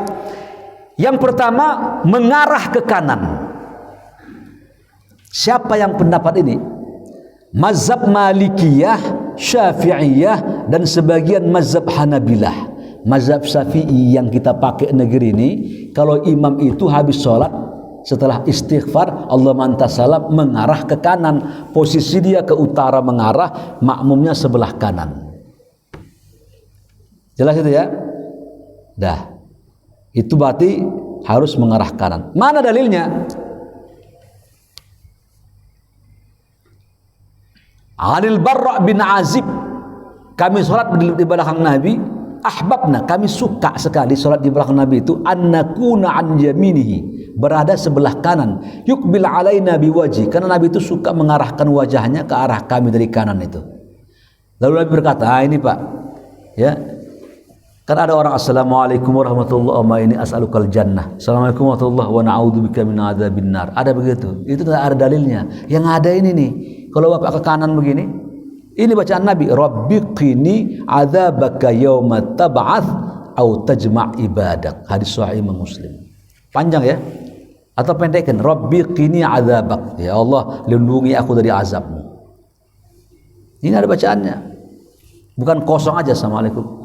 Yang pertama, mengarah ke kanan. Siapa yang pendapat ini? Mazhab Malikiyah, Syafi'iyah, dan sebagian mazhab Hanabilah. Mazhab Syafi'i yang kita pakai negeri ini, kalau imam itu habis sholat setelah istighfar Allahumma anta salam, mengarah ke kanan. Posisi dia ke utara mengarah, makmumnya sebelah kanan. Jelas itu ya? Dah. Itu berarti harus mengarah kanan. Mana dalilnya? Anil Barra bin Azib, kami sholat di belakang Nabi, ahbabna, kami suka sekali sholat di belakang Nabi itu, annakuna an yaminihi, berada sebelah kanan, yukbil alaina biwaji, karena Nabi itu suka mengarahkan wajahnya ke arah kami dari kanan itu. Lalu Nabi berkata, ini Pak, ya, Kan ada orang assalamualaikum warahmatullahi wabarakatuh, ini as'alukal jannah. Assalamualaikum warahmatullahi wabarakatuh, wa na'udzubika min adzabin nar. Ada begitu. Itu tidak ada dalilnya. Yang ada ini nih. Kalau bapak ke kanan begini, ini bacaan Nabi, Rabbi qini adzabaka yauma tab'ats au tajma' ibadak. Hadis sahih Imam Muslim. Panjang ya? Atau pendekkan, Rabbi qini adzabak. Ya Allah, lindungi aku dari azabmu. Ini ada bacaannya. Bukan kosong aja Assalamualaikum.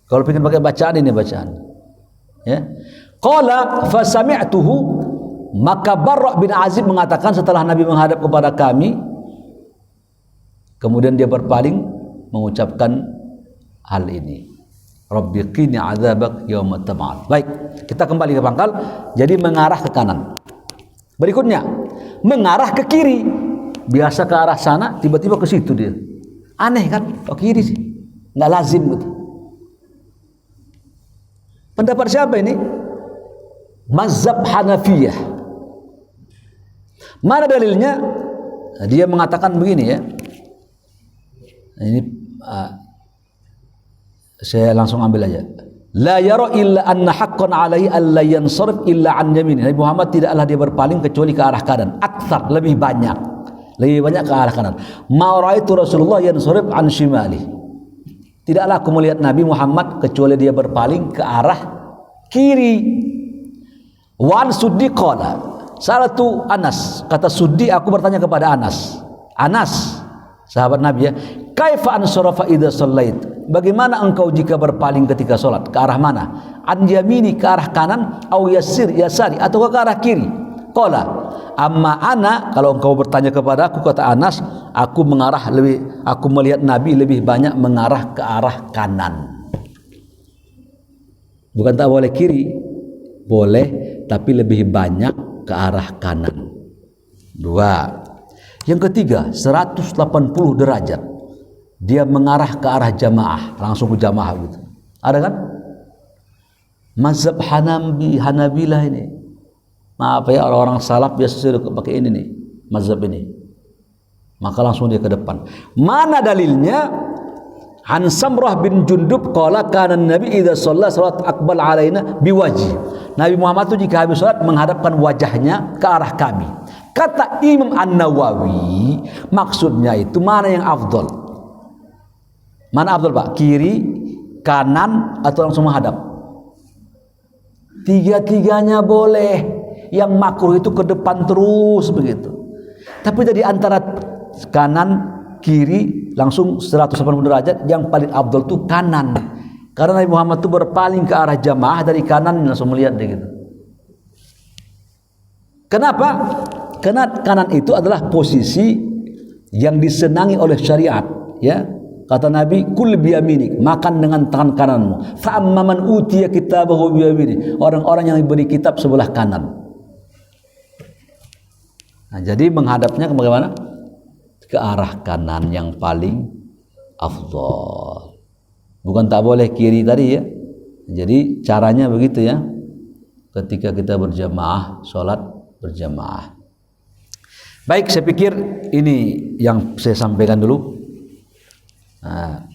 Kalau ingin pakai bacaan ini bacaan. Ya. Qala fa sami'tuhu, maka Barra bin Azib mengatakan setelah Nabi menghadap kepada kami, kemudian dia berpaling mengucapkan hal ini. Rabbi qini adzabak yauma tab'ats. Baik, kita kembali ke pangkal. Jadi mengarah ke kanan. Berikutnya, mengarah ke kiri. Biasa ke arah sana, tiba-tiba ke situ dia. Aneh kan? Ke kiri sih. Enggak lazim gitu. Pendapat siapa ini? Mazhab Hanafiyah. Mana dalilnya? Dia mengatakan begini ya. Ini saya langsung ambil aja. La yara illa anna haqqan alaihi alla yansarif illa an yamin. Nabi Muhammad tidaklah dia berpaling kecuali ke arah kanan. Aktsar, lebih banyak ke arah kanan. Ma raaitu Rasulullah yansarif an shimali. Tidaklah aku melihat Nabi Muhammad kecuali dia berpaling ke arah kiri. Wan Suddi qala, salatu Anas, kata Suddi, aku bertanya kepada Anas, sahabat Nabi ya, kaifa ansarafa idza shallait, bagaimana engkau jika berpaling ketika salat, ke arah mana? An yamini, ke arah kanan, au yasari, atau ke arah kiri? Qala, amma ana, kalau engkau bertanya kepada aku, kata Anas, aku melihat Nabi lebih banyak mengarah ke arah kanan. Bukan tak boleh kiri, boleh, tapi lebih banyak ke arah kanan. 2. Yang ketiga, 180 derajat. Dia mengarah ke arah jamaah, langsung ke jamaah gitu. Ada kan? Mazhab Hanabilah ini. Maaf ya, orang-orang salaf biasa sudah pakai ini nih, mazhab ini. Maka langsung dia ke depan. Mana dalilnya? An Samrah bin Jundub qala kana Nabi idza shalla salat aqbal alaina biwajhi. Nabi Muhammad itu jika habis salat menghadapkan wajahnya ke arah kami. Kata Imam An-Nawawi, maksudnya itu mana yang afdal? Mana afdal Pak? Kiri, kanan, atau langsung menghadap? Tiga-tiganya boleh. Yang makruh itu ke depan terus begitu. Tapi dari antara kanan, kiri, langsung 180 derajat, yang paling afdal itu kanan. Karena Nabi Muhammad itu berpaling ke arah jamaah dari kanan, langsung melihat dia gitu. Kenapa? Karena kanan itu adalah posisi yang disenangi oleh syariat, ya. Kata Nabi, kul biyaminik, makan dengan tangan kananmu. Fa amma man utiya kitabahu biyaminik, orang-orang yang diberi kitab sebelah kanan. Nah, jadi menghadapnya kemana? Ke arah kanan yang paling afdal. Bukan tak boleh kiri tadi ya. Jadi caranya begitu ya. Ketika kita berjamaah, sholat berjamaah. Baik, saya pikir ini yang saya sampaikan dulu. Nah,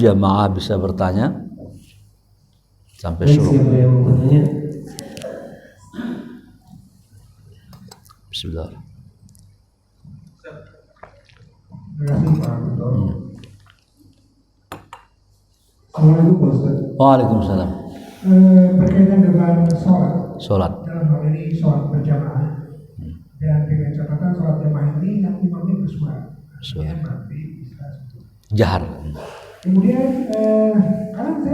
jamaah bisa bertanya sampai suruh. Siapa yang mau bertanya? Bismillah. Terima kasih Pak Dokter. Assalamualaikum Pak Ustaz. Waalaikumsalam. Berkaitan dengan Sholat. dalam hal ini sholat berjamaah, dan dengan catatan sholat jamaah ini yang imamnya bersuara. Berarti bisa Jahar. Kemudian karena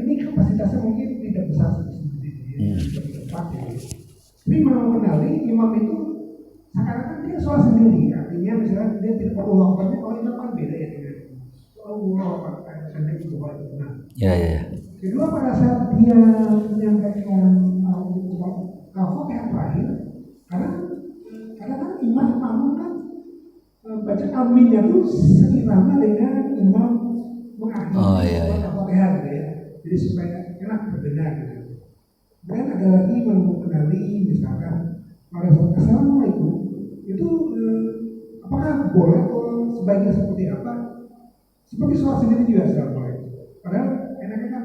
ini kapasitasnya mungkin tidak besar seperti tempat ini. Tapi mengenali imam itu seakan-akan dia sholat sendiri. Artinya misalnya dia tidak perlu lakukannya, kalau imam kan beda ya dengan Allah sendiri itu paling benar. Ya. Kedua, pada saat dia menyampaikan al-Fatihah terakhir, karena kan imam makmum kan baca aminnya itu seirama dengan imam mengakhiri al-Fatihah gitu ya. Jadi supaya enak terdengar gitu. Dan ada lagi mengenali misalkan pada saat Assalamualaikum itu apakah boleh atau sebaiknya seperti apa? Seperti sholat sendiri juga Assalamualaikum. Padahal enaknya kan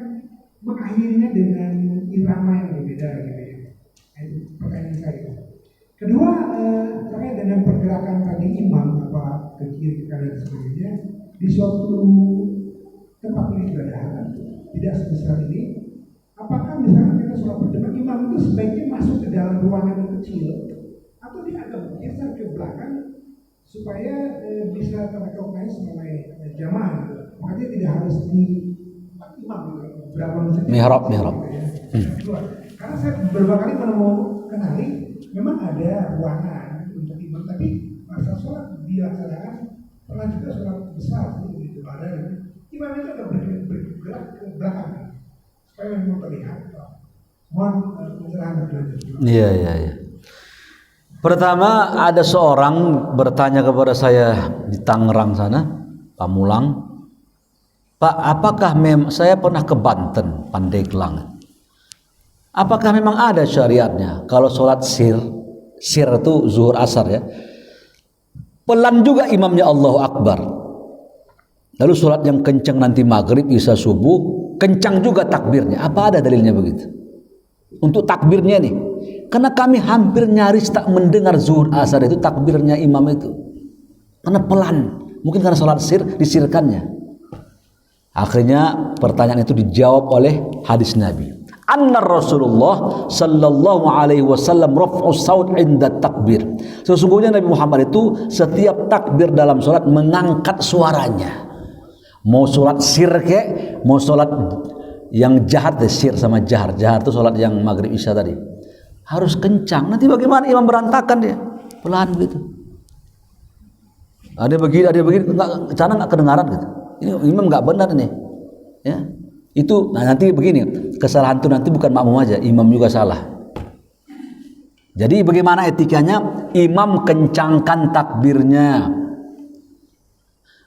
mengakhirinya dengan irama yang berbeda gitu ya. Itu pertanyaan saya. Kedua, terkait dengan pergerakan tadi imam apa ke kiri ke kanan dan sebagainya di suatu tempat ibadah tidak sebesar ini, apakah misalnya kita sholat berjamaah imam itu sebaiknya masuk ke dalam ruangan yang kecil atau dia agak bergeser ke belakang supaya bisa terrecognise oleh jamaah gitu. Makanya tidak harus di imam berapa menit mihrab gitu ya. Karena saya beberapa kali kenali memang ada ruangan untuk imam, tapi masa sholat dilaksanakan pernah juga sholat besar gitu ada imam itu agak bergerak ke belakang supaya memang terlihat. Mohon pencerahan lebih lanjut. Iya. Pertama ada seorang bertanya kepada saya di Tangerang sana, Pamulang, Pak, apakah saya pernah ke Banten, Pandeglang. Apakah memang ada syariatnya kalau sholat sir itu zuhur asar ya, pelan juga imamnya Allahu Akbar, lalu sholat yang kencang nanti maghrib isya subuh kencang juga takbirnya, apa ada dalilnya begitu untuk takbirnya nih? Karena kami hampir nyaris tak mendengar zuhur asar itu takbirnya imam itu, karena pelan, mungkin karena sholat sir disirkannya. Akhirnya pertanyaan itu dijawab oleh hadis Nabi. Anna Rasulullah sallallahu alaihi wasallam raf'us saut inda takbir. Sesungguhnya Nabi Muhammad itu setiap takbir dalam salat mengangkat suaranya. Mau salat sir ke, mau salat yang jahat deh, sir sama jahar. Jahar itu salat yang maghrib isya tadi. Harus kencang. Nanti bagaimana imam berantakan dia? Pelan begitu. Ada begini, enggak cara enggak kedengaran gitu. Ini imam enggak benar ini. Ya. Itu nanti begini, kesalahan itu nanti bukan makmum aja, imam juga salah. Jadi bagaimana etikanya? Imam kencangkan takbirnya.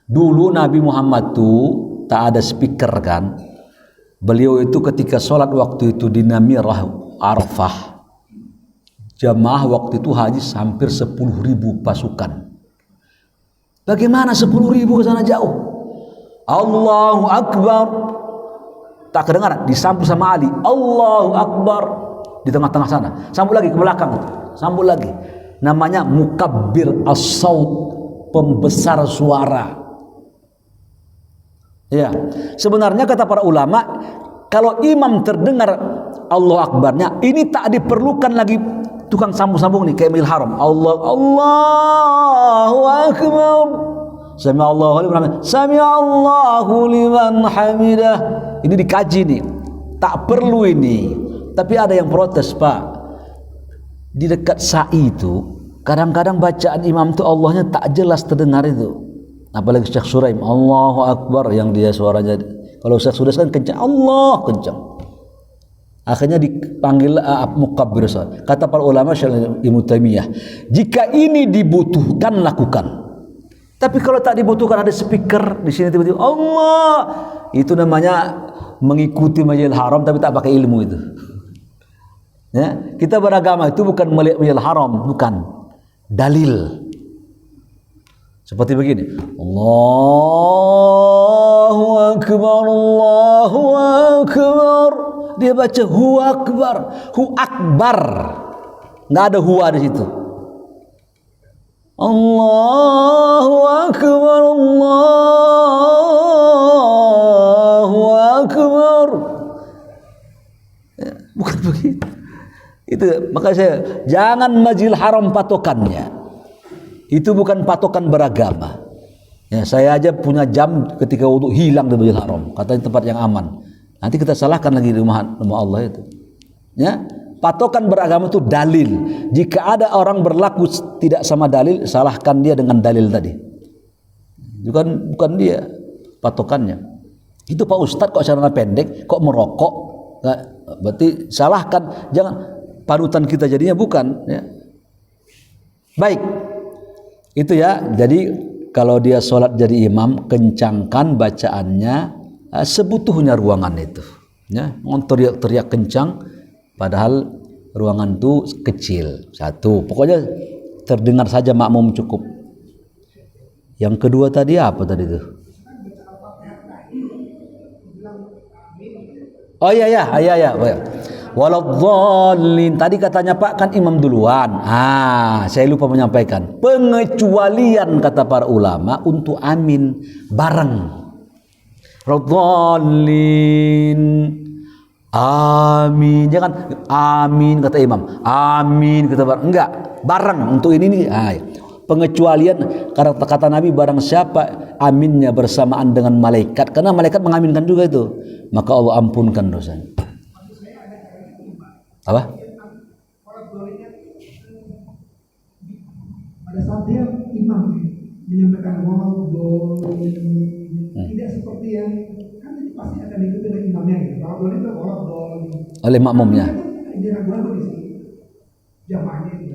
Dulu Nabi Muhammad tuh tak ada speaker kan. Beliau itu ketika sholat waktu itu di Namirah Arafah, jamaah waktu itu haji hampir 10.000 pasukan. Bagaimana 10.000 ke sana jauh? Allahu Akbar. Tak kedengaran, disambut sama Ali. Allahu Akbar di tengah-tengah sana. Sambut lagi ke belakang. Sambut lagi. Namanya mukabbir as-saut, pembesar suara. Ya, sebenarnya kata para ulama, kalau imam terdengar Allahu Akbarnya, ini tak diperlukan lagi tukang sambung-sambung nih kayak Masjidil Haram. Allahu Akbar. Sami'allahu liman hamidah. Ini dikaji nih. Tak perlu ini. Tapi ada yang protes, Pak. Di dekat sa'i itu kadang-kadang bacaan imam itu Allahnya tak jelas terdengar itu. Apalagi Syekh Suraim, Allahu Akbar yang dia suaranya. Kalau Syekh Sudas kan kencang, Allah kencang. Akhirnya dipanggil mukabbir. Kata para ulama Syekh Ibnu Taimiyah, jika ini dibutuhkan lakukan. Tapi kalau tak dibutuhkan ada speaker di sini tiba-tiba Allah, itu namanya mengikuti Masjidil Haram tapi tak pakai ilmu itu. Ya, kita beragama itu bukan melihat Masjidil Haram, bukan dalil. Seperti begini, Allahu Akbar, Allahu Akbar. Dia baca hu akbar, hu akbar. Enggak ada huwa di situ. Allahu Akbar, Allahu Akbar. Ya, bukan begitu. Itu maka saya jangan Masjidil Haram patokannya. Itu bukan patokan beragama. Ya, saya aja punya jam ketika wudu hilang di Masjidil Haram. Katanya tempat yang aman. Nanti kita salahkan lagi di rumah Allah itu. Ya. Patokan beragama itu dalil. Jika ada orang berlaku tidak sama dalil, salahkan dia dengan dalil tadi. Bukan dia patokannya. Itu Pak Ustadz kok celana pendek, kok merokok? Nah, berarti salahkan. Jangan panutan kita jadinya bukan. Ya. Baik, itu ya. Jadi kalau dia sholat jadi imam, kencangkan bacaannya sebutuhnya ruangan itu. Ya, teriak-teriak kencang. Padahal ruangan itu kecil. Satu, pokoknya terdengar saja makmum cukup. Yang kedua tadi apa tadi itu? Oh iya ya. Waladhdallin. Tadi katanya Pak kan imam duluan. Saya lupa menyampaikan. Pengecualian kata para ulama untuk amin bareng. Waladhdallin. Amin. Jangan amin kata imam. Amin kata bareng. Enggak, bareng untuk ini nih. Pengecualian kata Nabi barang siapa aminnya bersamaan dengan malaikat, karena malaikat mengaminkan juga itu, maka Allah ampunkan dosanya. Apa? Pada saat dia imam menyampaikan tidak seperti yang kan itu pasti akan diikuti dengan imamnya gitu. Kalau itu Oleh makmumnya. Ini ragu-ragu di sini. Jamaahnya itu.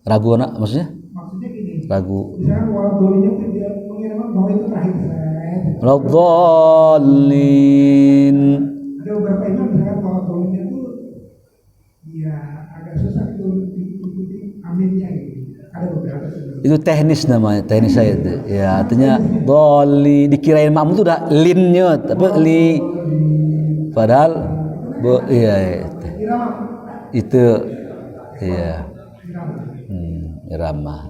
Ragu anak maksudnya? Maksudnya gini. Ragu. Misalkan waladhdallin itu dia mengira bahwa itu terakhir. Waladhdallin. Ada beberapa imam misalkan waladhdallinnya itu ya agak susah itu diikuti aminnya gitu. Ada beberapa itu teknis namanya, teknis saya itu. Ya, artinya doli dikirain makmum itu udah linnya, tapi li padahal iya itu iya. Irama.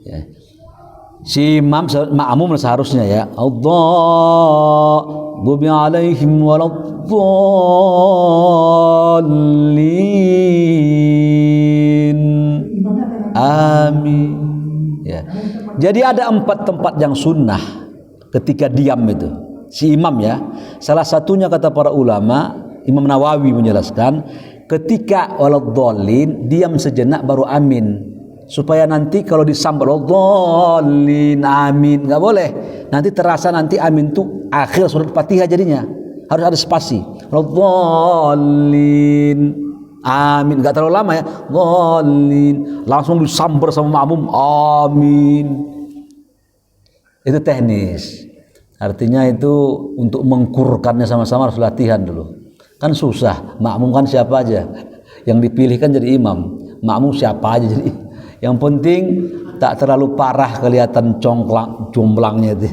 Ya. Si imam makmum seharusnya ya. Allahu alaihim waladdallin. Amin. Ya. Jadi ada 4 tempat yang sunnah ketika diam itu. Si imam ya. Salah satunya kata para ulama, Imam Nawawi menjelaskan, ketika waladdallin diam sejenak baru amin. Supaya nanti kalau disambut waladdallin amin, enggak boleh. Nanti terasa nanti amin itu akhir surat Fatihah jadinya. Harus ada spasi. Waladdallin amin, enggak terlalu lama ya. Waladdallin langsung disambar sama makmum amin. Itu teknis. Artinya itu untuk mengkurkannya sama-sama harus latihan dulu. Kan susah, makmum kan siapa aja yang dipilih kan jadi imam, makmum siapa aja jadi. Yang penting tak terlalu parah kelihatan jomblangnya itu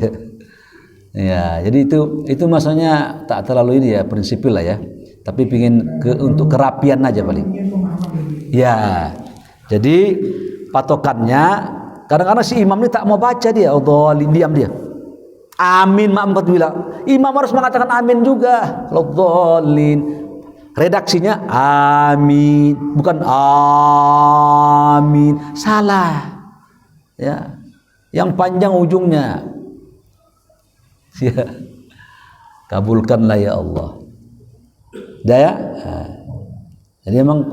ya. Jadi itu maksudnya tak terlalu ini ya, prinsipil lah ya, tapi pingin untuk kerapian aja paling ya. Jadi patokannya kadang-kadang si imam ini tak mau baca dia, diam dia amin, makmum kata bilang imam harus mengatakan amin juga. Waladdallin redaksinya amin, bukan amin, salah ya, yang panjang ujungnya ya. Kabulkanlah ya Allah dah ya. Jadi emang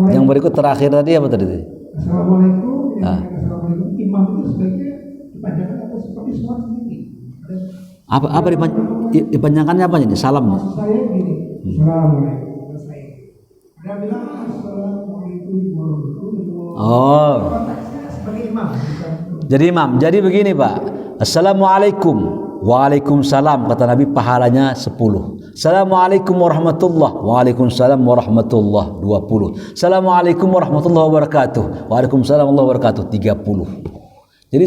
yang berikut terakhir tadi apa tadi? Assalamualaikum. Assalamualaikum. Imam itu sebaiknya dipanjangkan atau seperti sholat sendiri? Apa dipanjangkannya apa ini? Salamnya? Maksud saya gini. Assalamualaikum. Dia bilang assalamualaikum warahmatullahi wabarakatuh. Konteksnya sebagai imam. Jadi imam. Jadi begini Pak. Assalamualaikum. Waalaikumsalam kata Nabi pahalanya 10. Assalamualaikum warahmatullahi. Waalaikumsalam warahmatullahi 20. Assalamualaikum warahmatullahi wabarakatuh. Waalaikumsalam warahmatullahi wabarakatuh 30. Jadi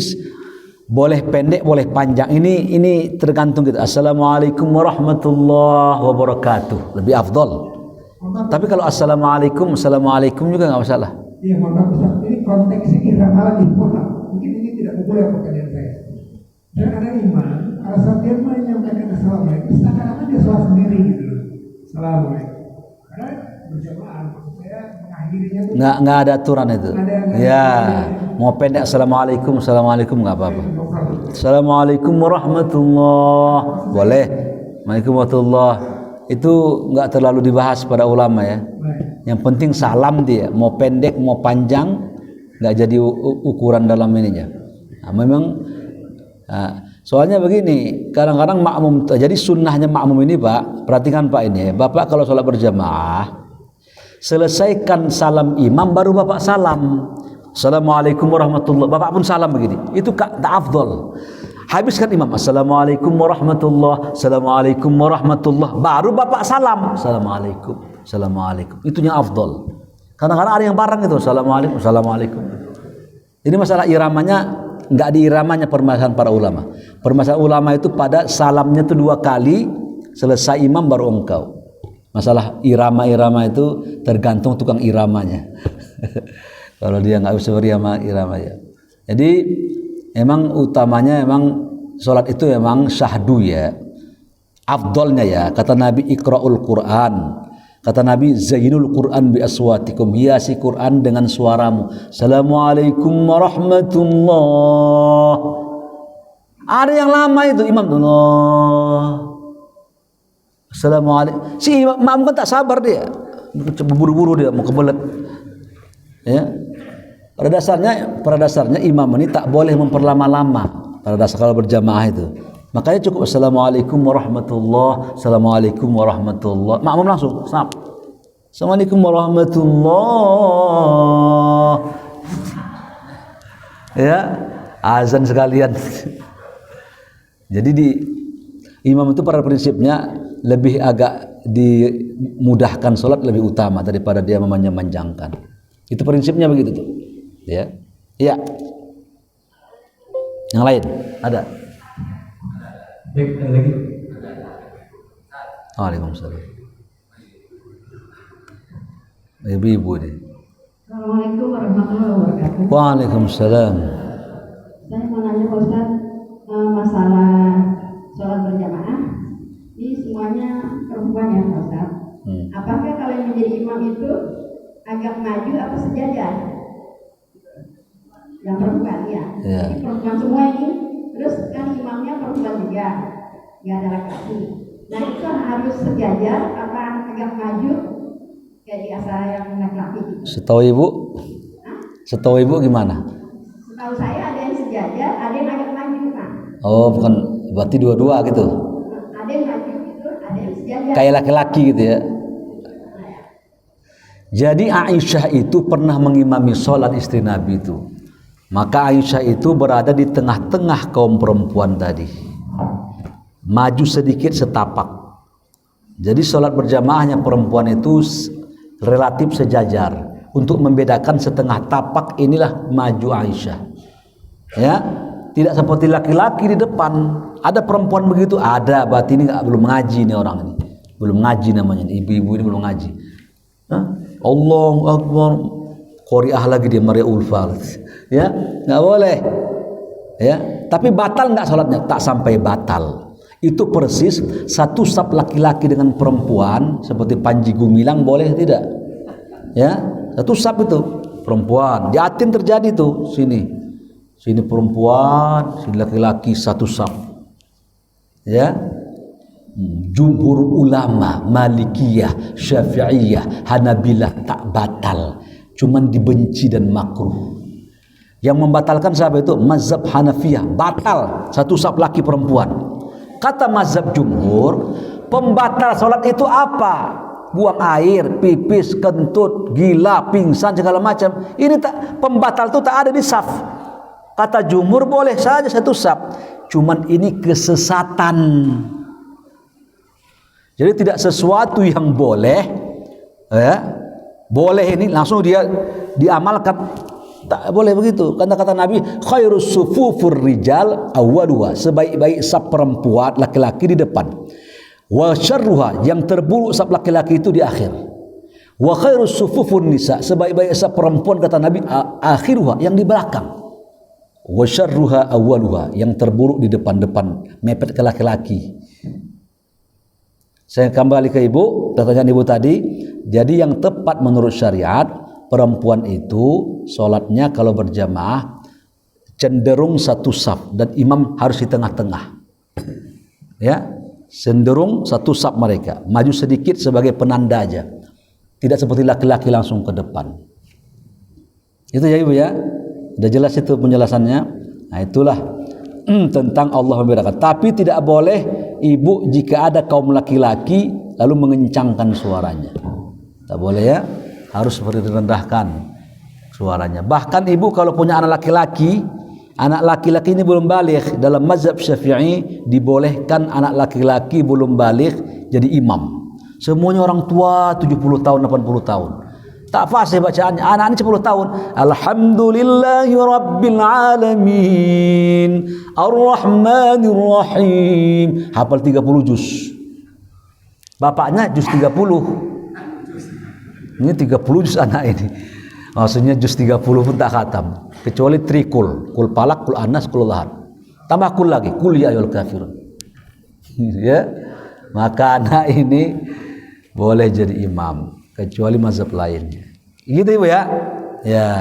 boleh pendek, boleh panjang. Ini tergantung kita. Assalamualaikum warahmatullahi wabarakatuh. Lebih afdol. Tapi kalau assalamualaikum juga nggak masalah. Iya, mohon maaf. Ini konteksnya irama lagi. Mungkin ini tidak populer pertanyaan saya. Dan ada imam, kalau saat dia menyampaikan assalamualaikum, seakan-akan dia sholat sendiri gitu. Assalamualaikum. Karena berjamaah, maksud saya mengakhirinya itu nggak ada aturan itu. Ya, mau pendek assalamualaikum nggak apa-apa. Assalamualaikum warahmatullahi boleh. Waalaikumsalam warahmatullahi itu nggak terlalu dibahas pada ulama ya. Yang penting salam dia, mau pendek mau panjang nggak jadi ukuran dalam ininya. Nah, memang soalnya begini, kadang-kadang makmum, jadi sunnahnya makmum ini Pak, perhatikan Pak ini, Bapak kalau sholat berjamaah, selesaikan salam imam baru Bapak salam. Assalamualaikum warahmatullahi, Bapak pun salam begini, itu tak afdol. Habiskan imam, assalamualaikum warahmatullahi, assalamualaikum warahmatullahi, baru Bapak salam, assalamualaikum, itu yang afdol. Kadang-kadang ada yang bareng itu, assalamualaikum. Ini masalah iramanya, enggak di iramanya permasalahan para ulama. Permasalahan ulama itu pada salamnya itu 2 kali, selesai imam baru engkau. Masalah irama-irama itu tergantung tukang iramanya. Kalau dia nggak bisa berirama ya. Jadi emang utamanya emang sholat itu emang syahdu ya. Afdolnya ya, kata Nabi iqra'ul Quran. Kata Nabi zainul Quran bi aswatikum, hiasi Quran dengan suaramu. Assalamualaikum warahmatullah. Ada yang lama itu imam Allah. Assalamualaikum. Si imam kan tak sabar dia. Buru-buru dia mau kebelet. Ya. Pada dasarnya imam ini tak boleh memperlama-lama pada dasar kalau berjamaah itu. Makanya cukup assalamualaikum warahmatullah, assalamualaikum warahmatullah. Makmum langsung, snap. Assalamualaikum warahmatullah. Ya, azan sekalian. Jadi imam itu pada prinsipnya lebih agak dimudahkan sholat lebih utama daripada dia memanjang-manjangkan. Itu prinsipnya begitu tuh. Ya. Iya. Yang lain ada? Baik, ada lagi. Waalaikumsalam. Ibu-ibu deh. Assalamualaikum warahmatullahi wabarakatuh. Waalaikumsalam. Saya mau nanya Pak Ustaz, masalah sholat berjamaah. Ini semuanya perempuan ya Pak Ustaz. Apakah kalau yang menjadi imam itu agak maju atau sejajar? Yang perempuan ya. Jadi perempuan semua ini, terus kan imamnya perempuan juga, nggak ada laki-laki. Nah itu harus sejajar apa agak maju kayak biasa yang laki-laki gitu? Setahu ibu? Setahu ibu gimana? Setahu saya ada yang sejajar, ada yang agak maju kan. Oh bukan, berarti dua-dua gitu. Ada yang maju gitu, ada yang sejajar. Kayak laki-laki gitu ya. Jadi Aisyah itu pernah mengimami sholat istri Nabi itu. Maka Aisyah itu berada di tengah-tengah kaum perempuan tadi. Maju sedikit setapak. Jadi sholat berjamaahnya perempuan itu relatif sejajar. Untuk membedakan setengah tapak inilah maju Aisyah. Ya, tidak seperti laki-laki di depan. Ada perempuan begitu? Ada, berarti ini belum ngaji nih orang ini. Belum ngaji namanya, ibu-ibu ini belum ngaji. Allahu Akbar. Qori'ah lagi dia Maria Ulfa. Ya, nggak boleh. Ya, tapi batal nggak sholatnya? Tak sampai batal. Itu persis satu saf laki-laki dengan perempuan seperti Panji Gumilang boleh tidak? Ya, satu saf itu perempuan. Di Atin terjadi tuh sini perempuan, sini laki-laki satu saf. Ya, jumhur ulama Malikiyah, Syafi'iyah, Hanabilah tak batal. Cuman dibenci dan makruh. Yang membatalkan siapa itu? Mazhab Hanafiyah, batal satu saf laki perempuan. Kata mazhab jumhur, pembatal salat itu apa? Buang air, pipis, kentut, gila, pingsan segala macam. Ini tak, pembatal itu tak ada di saf. Kata jumhur boleh saja satu saf. Cuman ini kesesatan. Jadi tidak sesuatu yang boleh, ya. Boleh ini langsung dia diamalkan, tak boleh begitu. Karena kata Nabi khairus sufufur rijal awwaluha, sebaik-baik saf perempuan laki-laki di depan, wa syarruha, yang terburuk saf laki-laki itu di akhir, wa khairus sufufun nisa, sebaik-baik saf perempuan kata Nabi akhiruha, yang di belakang, wa syarruha awwaluha, yang terburuk di depan-depan mepet ke laki-laki. Saya kembali ke ibu, pertanyaan ibu tadi. Jadi yang tepat menurut syariat, perempuan itu sholatnya kalau berjamaah cenderung satu saf dan imam harus di tengah-tengah. Ya, cenderung satu saf mereka, maju sedikit sebagai penanda aja. Tidak seperti laki-laki langsung ke depan. Itu ya ibu ya. Sudah jelas itu penjelasannya. Nah itulah tentang Allah membedakan. Tapi tidak boleh ibu jika ada kaum laki-laki lalu mengencangkan suaranya. Tak boleh ya, harus seperti direndahkan suaranya. Bahkan ibu kalau punya anak laki-laki ini belum balik, dalam mazhab Syafi'i dibolehkan anak laki-laki belum balik jadi imam. Semuanya orang tua 70 tahun 80 tahun. Tak fasih bacaannya. Anak ini 10 tahun. Alhamdulillahi rabbil alamin. Ar-Rahmanir Rahim. Hafal 30 juz. Bapaknya juz 30. Ini 30 juz anak ini. Maksudnya juz 30 pun tak khatam. Kecuali trikul. Kul palak, kul anas, kul lahad. Tambah kul lagi. Kul ya ayyuhal kafirun. Ya. Maka anak ini boleh jadi imam. Kecuali mazhab lainnya. Gitu Ibu ya? Ya.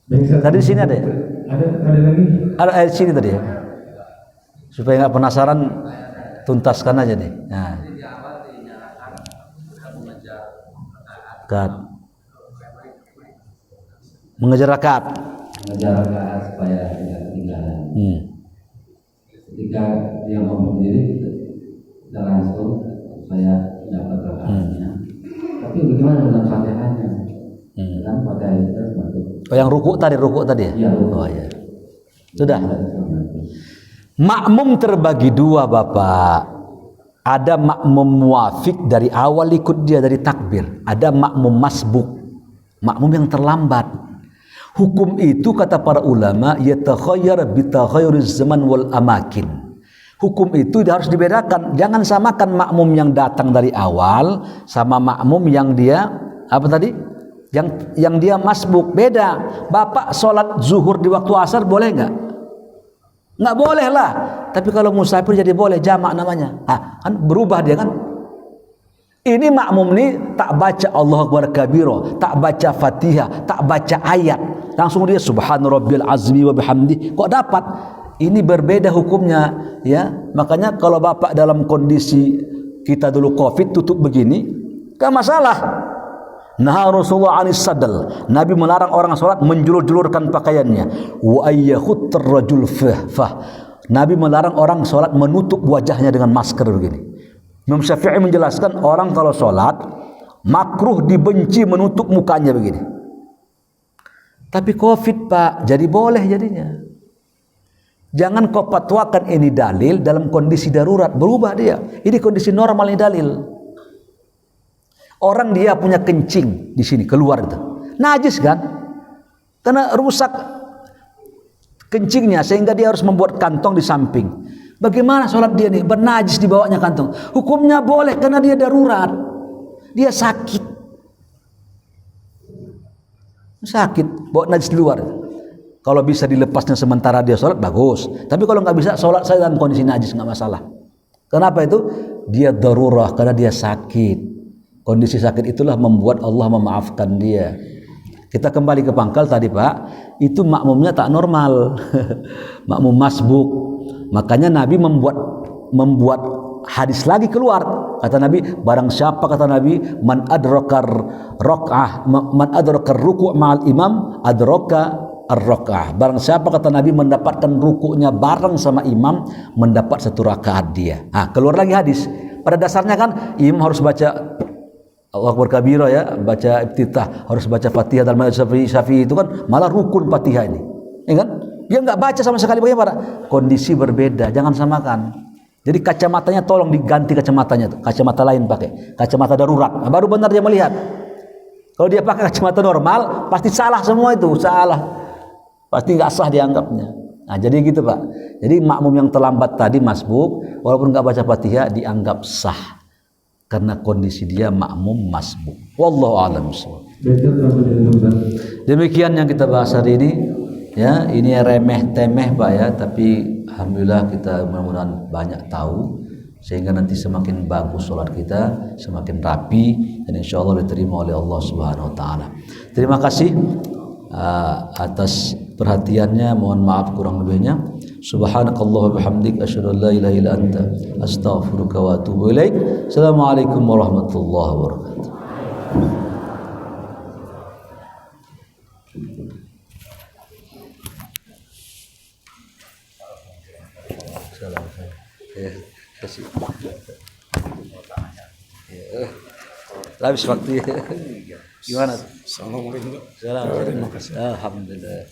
Tadi di sini ada ya? Ada lagi? Ada di sini tadi ya? Supaya nggak penasaran, tuntaskan aja nih. Nah. Mengejar rakaat. Mengejar rakaat supaya tidak ketinggalan. Ketika dia mau berdiri, kita langsung supaya dapat rakaatnya. Tapi bagaimana dengan Fatihahnya? Kan Fatihah itu masuk. Oh, yang rukuk tadi ya? Iya. Oh ya. Sudah. Makmum terbagi dua, Bapak. Ada makmum muafik dari awal ikut dia dari takbir. Ada makmum masbuk, makmum yang terlambat. Hukum itu kata para ulama yatakhayyar bitakhayyuriz zaman wal amakin. Hukum itu harus dibedakan. Jangan samakan makmum yang datang dari awal sama makmum yang dia apa tadi? Yang dia masbuk. Beda. Bapak sholat zuhur di waktu asar boleh nggak? Nggak boleh lah. Tapi kalau musafir jadi boleh, jamak namanya. Kan berubah dia kan. Ini makmum ini tak baca Allahu Akbar kabiro, tak baca Fatihah, tak baca ayat. Langsung dia subhana rabbil azmi wa bihamdi. Kok dapat? Ini berbeda hukumnya, ya. Makanya kalau Bapak dalam kondisi kita dulu Covid tutup begini, enggak masalah. Nah, Rasulullah anis sadal. Nabi melarang orang salat menjulur-julurkan pakaiannya. Wa ayyahuttar rajul fah. Nabi melarang orang salat menutup wajahnya dengan masker begini. Imam Syafi'i menjelaskan orang kalau salat makruh, dibenci menutup mukanya begini. Tapi Covid, Pak, jadi boleh jadinya. Jangan kau fatwakan ini dalil dalam kondisi darurat, berubah dia. Ini kondisi normal, ini dalil. Orang dia punya kencing di sini keluar itu. Najis kan? Karena rusak kencingnya sehingga dia harus membuat kantong di samping. Bagaimana sholat dia nih? Bernajis di bawahnya kantong. Hukumnya boleh karena dia darurat. Dia sakit. Sakit, bawa najis di luar. Kalau bisa dilepasnya sementara dia sholat, bagus. Tapi kalau nggak bisa, sholat saya dalam kondisi najis, nggak masalah. Kenapa itu? Dia darurah, karena dia sakit. Kondisi sakit itulah membuat Allah memaafkan dia. Kita kembali ke pangkal tadi, Pak. Itu makmumnya tak normal. Makmum masbuk. Makanya Nabi membuat hadis lagi keluar. Kata Nabi, barang siapa, kata Nabi, man adrakar ruku' ma'al imam adraka ar-raka'ah. Barang siapa, kata Nabi, mendapatkan rukuknya bareng sama imam, mendapat 1 rakaat dia. Keluar lagi hadis. Pada dasarnya kan imam harus baca Allahu Akbar kabira, ya, baca iftitah, harus baca Fatihah. Dalam mazhab Syafi'i itu kan malah rukun Fatihah ini. Ya kan? Dia enggak baca sama sekali. Bagaimana? Kondisi berbeda, jangan samakan. Jadi kacamatanya tolong diganti, kacamatanya tuh. Kacamata lain pakai. Kacamata darurat. Baru benar dia melihat. Kalau dia pakai kacamata normal, pasti salah semua itu, salah. Pasti nggak sah dianggapnya. Nah, jadi gitu, Pak. Jadi makmum yang terlambat tadi masbuk, walaupun nggak baca Fatihah dianggap sah karena kondisi dia makmum masbuk. Wallahu a'lam bishawab. Demikian yang kita bahas hari ini. Ya, ini remeh temeh, Pak, ya, tapi alhamdulillah kita mudah-mudahan banyak tahu sehingga nanti semakin bagus sholat kita, semakin rapi, dan insya Allah diterima oleh Allah Subhanahu Wa Taala. Terima kasih atas perhatiannya. Mohon maaf kurang lebihnya. Subhanakallah wa bihamdik asyhadu an la ilaha illa anta astaghfiruka wa atubu ilaik. Assalamualaikum warahmatullahi wabarakatuh. Habis waktu ya. Gimana? Assalamualaikum. Alhamdulillah.